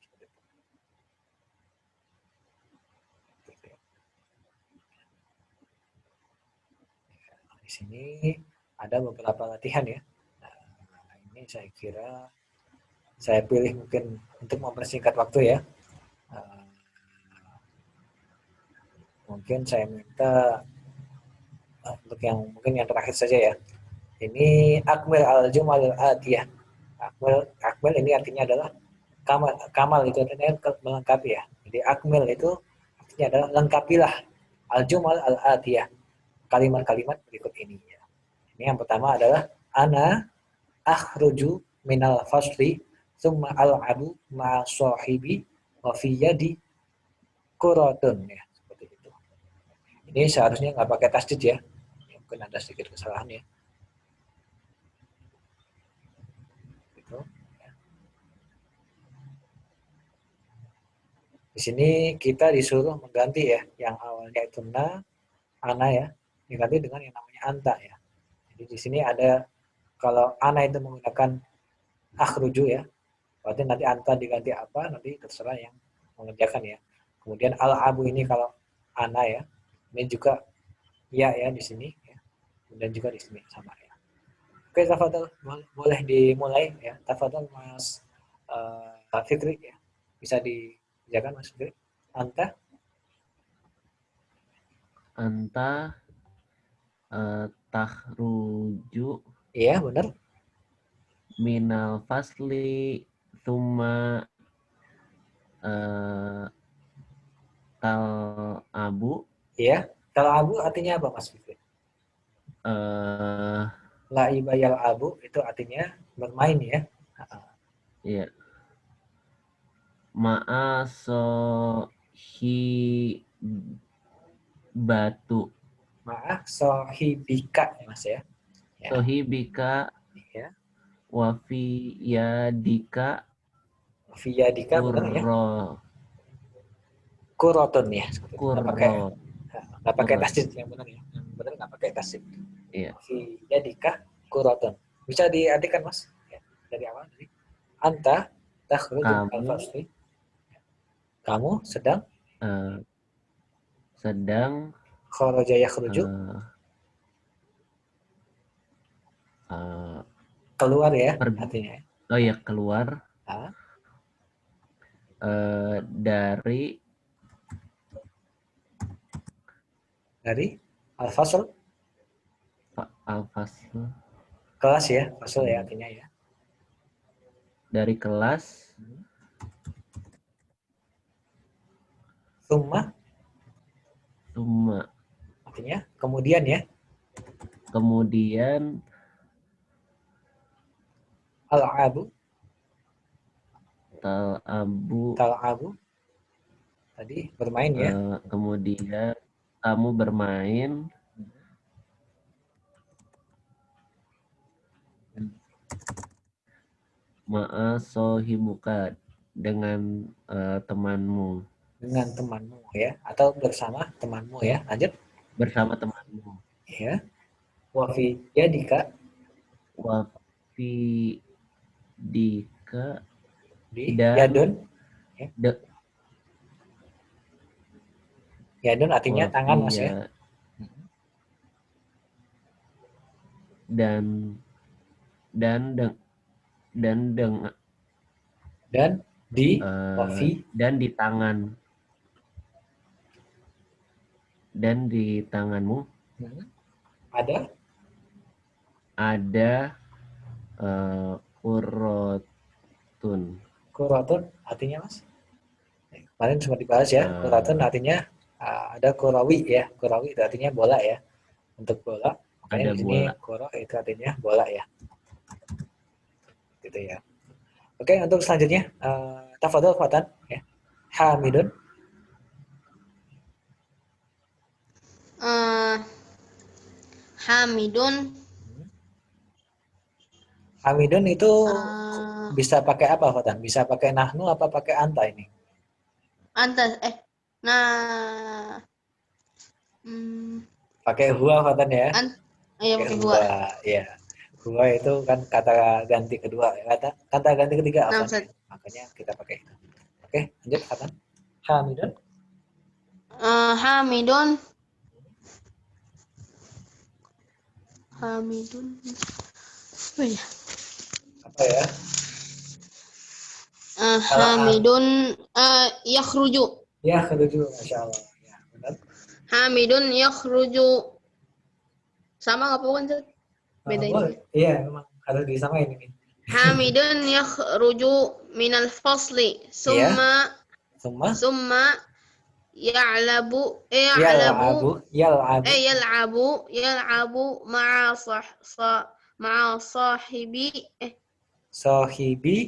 Di sini ada beberapa latihan ya. Nah, ini saya kira saya pilih mungkin untuk mempersingkat waktu ya. Mungkin saya minta untuk yang mungkin yang terakhir saja ya. Ini akmal al-jumal al-atiyah. Akmal ini artinya adalah kamal itu artinya melengkapi ya. Jadi akmal itu artinya adalah lengkapilah al-jumal al-atiyah. Kalimat-kalimat berikut ini ya. Ini yang pertama adalah ana akhruju minal fasli thumma al'abu ma'a sahibi wa fi yadi kuratun ya. Seperti itu. Ini seharusnya nggak pakai tasdid ya. Mungkin ada sedikit kesalahan ya. Gitu. Di sini kita disuruh mengganti ya, yang awalnya itu ana ya, diganti dengan yang namanya anta ya. Jadi di sini ada kalau ana itu menggunakan akhruju ya, berarti nanti anta diganti apa, nanti terserah yang mengerjakan ya. Kemudian al-abu ini kalau ana ya, ini juga ya di sini ya. Dan juga di sini sama ya. Oke, tafadhol boleh dimulai ya. Tafadhol Mas Fikri ya. Bisa dijaga Mas Fikri. Anta takhruju iya benar. minal fasli thumma tal abu Iya. Kalau abu artinya apa Mas Fikri? La'iba yal abu itu artinya bermain ya. ya batu Maaf sohibika ya Mas ya. sohibika Ya. wafi yadika Fiyadika benar ya. Kurotun ya. Nggak pakai tasdid yang benar ya. Yang benar nggak pakai tasdid. Iya. Fiyadika kurotun. Bisa diartikan Mas ya. Dari awal tadi. Anta takhruju al-fasli. Kamu sedang kharaja yakhruju keluar ya artinya. Oh ya, keluar dari al-fasl kelas ya, fasl ya artinya ya. Dari kelas Summa artinya kemudian ya. Kemudian Al-abu talabu tadi bermain ya. Kemudian kamu bermain ma'a sohibuka dengan temanmu. Dengan temanmu ya, atau bersama temanmu ya. Lanjut. Bersama temanmu. Ya. Wafi yadika. Wafi dika. Di dan yadun. Ya. Yadun artinya tangan Mas ya. Dan di wafi dan di tangan dan di tanganmu ada kuratun artinya Mas kemarin sempat dibahas ya. Kuratun artinya ada kurawi ya. Kurawi itu artinya bola ya. Untuk bola. Makanya Ada di sini bola. kura itu artinya bola ya. Gitu ya. Oke, untuk selanjutnya tafadhol Fatan ya. Hamidun. Hamidun. Hamidun itu eh, bisa pakai apa Fatan? Bisa pakai nahnu apa pakai anta ini? Anta. Nah. Pakai huwa Fatan ya. Iya, Pakai pakai huwa. gua. Ya. Huwa itu kan kata ganti kedua. Kata ganti ketiga Nah, apa? Ustaz. Makanya kita pakai itu. Oke, lanjut Fatan. Hamidun. Hamidun. Hamidun. Apa ya? Apa ya? Hamidun yakhruju. Ya, ketujuh, Masya Allah. Ya, benar. Hamidun yakhruju. Sama nggak bukan, Ustaz? Beda ini. Boleh. Iya, memang harus disamain ini. Hamidun yakhruju minal fasli. Summa Summa ya'labu yal'abu ma'a sahibi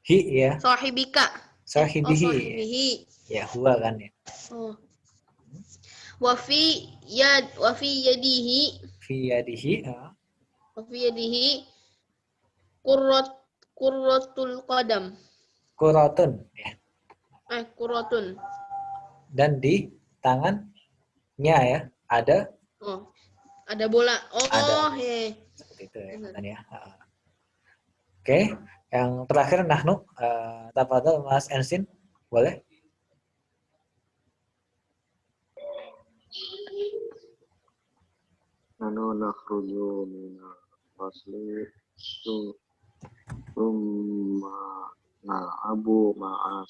hi ya. sahibika. Sahibihi. Sahibihi. Ya, huwa kan ya. Wa fi yadihi Fi yadihi qurratul qadam. kuratun ya. Qurratun. Dan di tangannya ya ada Ada bola. ada. Ya. Seperti itu ya katanya. Oke, yang terakhir nahnu tafadhol Mas Ensin, boleh? Nanu nakhruju minal fasli summa nal'abu ma'a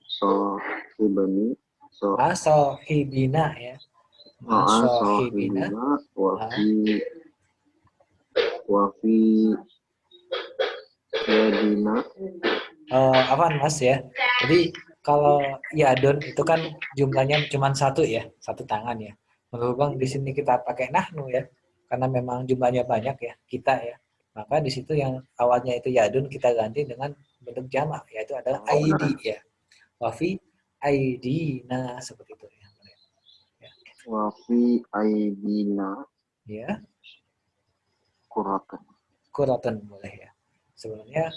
sahibani Sahibina ya. ma'a Sahibina. sahibina wa fi yadina. Apaan Mas ya? Jadi kalau yadun itu kan jumlahnya cuma satu ya, satu tangan ya. Berhubung di sini kita pakai nahnu ya, karena memang jumlahnya banyak ya, kita ya. Maka di situ yang awalnya itu yadun kita ganti dengan bentuk jamak, yaitu adalah aidi ya. Wafi aidina seperti itu ya. Wa fi aidina Ya, kuratan. kuratan boleh ya. Sebenarnya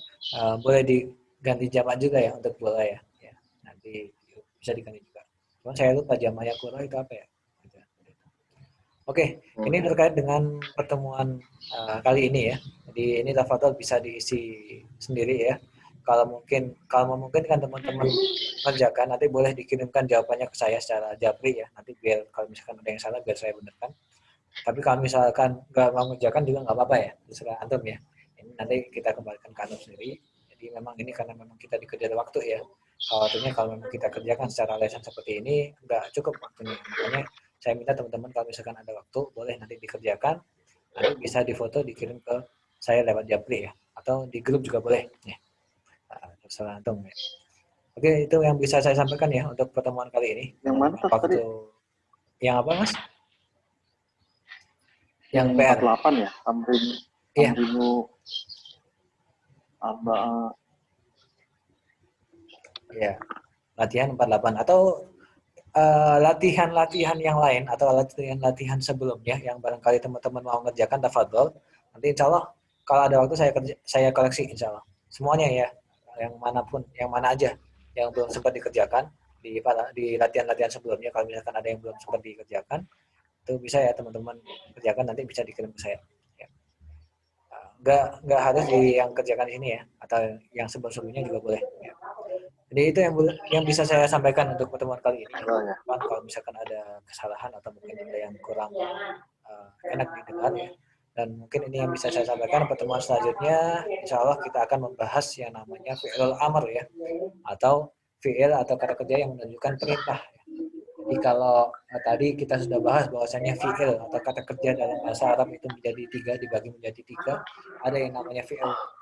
boleh diganti jamak juga ya untuk bola ya. Ya, nanti bisa diganti juga. Cuman saya lupa jamaknya kura itu apa ya. Oke, ini terkait dengan pertemuan kali ini ya. Jadi ini tafadhol bisa diisi sendiri ya. Kalau memungkinkan teman-teman kerjakan, nanti boleh dikirimkan jawabannya ke saya secara japri ya. Nanti biar kalau misalkan ada yang salah biar saya benarkan. Tapi kalau misalkan nggak mau mengerjakan juga nggak apa-apa ya, terserah antum ya. Ini nanti kita kembalikan ke antum sendiri. Jadi memang ini karena memang kita dikejar waktu ya. Khawatirnya kalau memang kita kerjakan secara lesan seperti ini nggak cukup waktunya. Makanya saya minta teman-teman kalau misalkan ada waktu boleh nanti dikerjakan, nanti bisa difoto dikirim ke saya lewat japri ya, atau di grup juga boleh ya. Terserah antum ya. Oke, itu yang bisa saya sampaikan ya untuk pertemuan kali ini. Yang mana waktu tadi? Yang apa Mas? Yang PR 48 ya, Iya. Amrinu Arba'a. Ya, latihan 48 atau latihan-latihan yang lain atau latihan-latihan sebelumnya yang barangkali teman-teman mau mengerjakan tafadhol. Nanti insya Allah kalau ada waktu saya koleksi insya Allah. Semuanya ya, yang manapun, yang mana aja yang belum sempat dikerjakan di latihan-latihan sebelumnya. Kalau misalkan ada yang belum sempat dikerjakan, itu bisa ya teman-teman kerjakan, nanti bisa dikirim ke saya. Ya. Nggak harus yang kerjakan di sini ya, atau yang sebelum-sebelumnya juga boleh. Ya. Jadi itu yang bisa saya sampaikan untuk pertemuan kali ini. Kalau misalkan ada kesalahan atau mungkin ada yang kurang enak didengar ya. Dan mungkin ini yang bisa saya sampaikan. Pertemuan selanjutnya, insya Allah kita akan membahas yang namanya fi'il amr ya, atau fi'il atau kata kerja yang menunjukkan perintah. Jadi kalau tadi kita sudah bahas bahwasanya fi'il atau kata kerja dalam bahasa Arab itu menjadi 3, dibagi menjadi 3. Ada yang namanya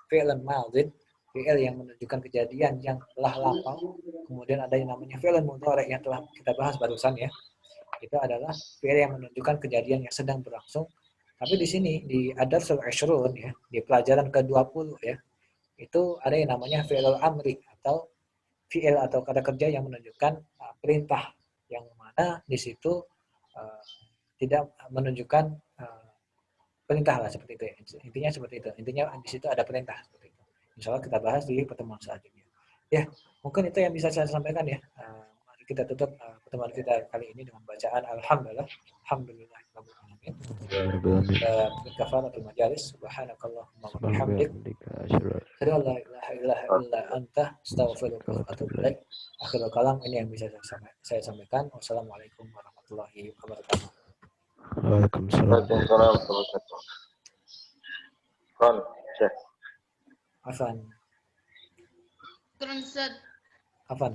fi'il madhin, fi'il yang menunjukkan kejadian yang telah lampau, kemudian ada yang namanya fi'il mudhari yang telah kita bahas barusan ya. Itu adalah fi'il yang menunjukkan kejadian yang sedang berlangsung. Tapi di sini di Ad-Darsul Ashrun ya, di pelajaran ke-20 ya, itu ada yang namanya fi'il amri atau fi'il atau kata kerja yang menunjukkan perintah, yang mana di situ tidak menunjukkan perintah lah seperti itu ya. Intinya seperti itu. Intinya di situ ada perintah seperti itu. Insya Allah kita bahas di pertemuan selanjutnya. Ya, mungkin itu yang bisa saya sampaikan ya. Mari kita tutup pertemuan kita kali ini dengan bacaan Alhamdulillah. Alhamdulillah. Kafaratul majalis. Subhanakallahumma wa bihamdik. Asyhadu an la ilaha illa anta astaghfiruka wa atubu ilaik. Akhirul kalam, ini yang bisa saya sampaikan. Wassalamualaikum warahmatullahi wabarakatuh. Waalaikumsalam. Afan. Kurang Ustaz. Afan.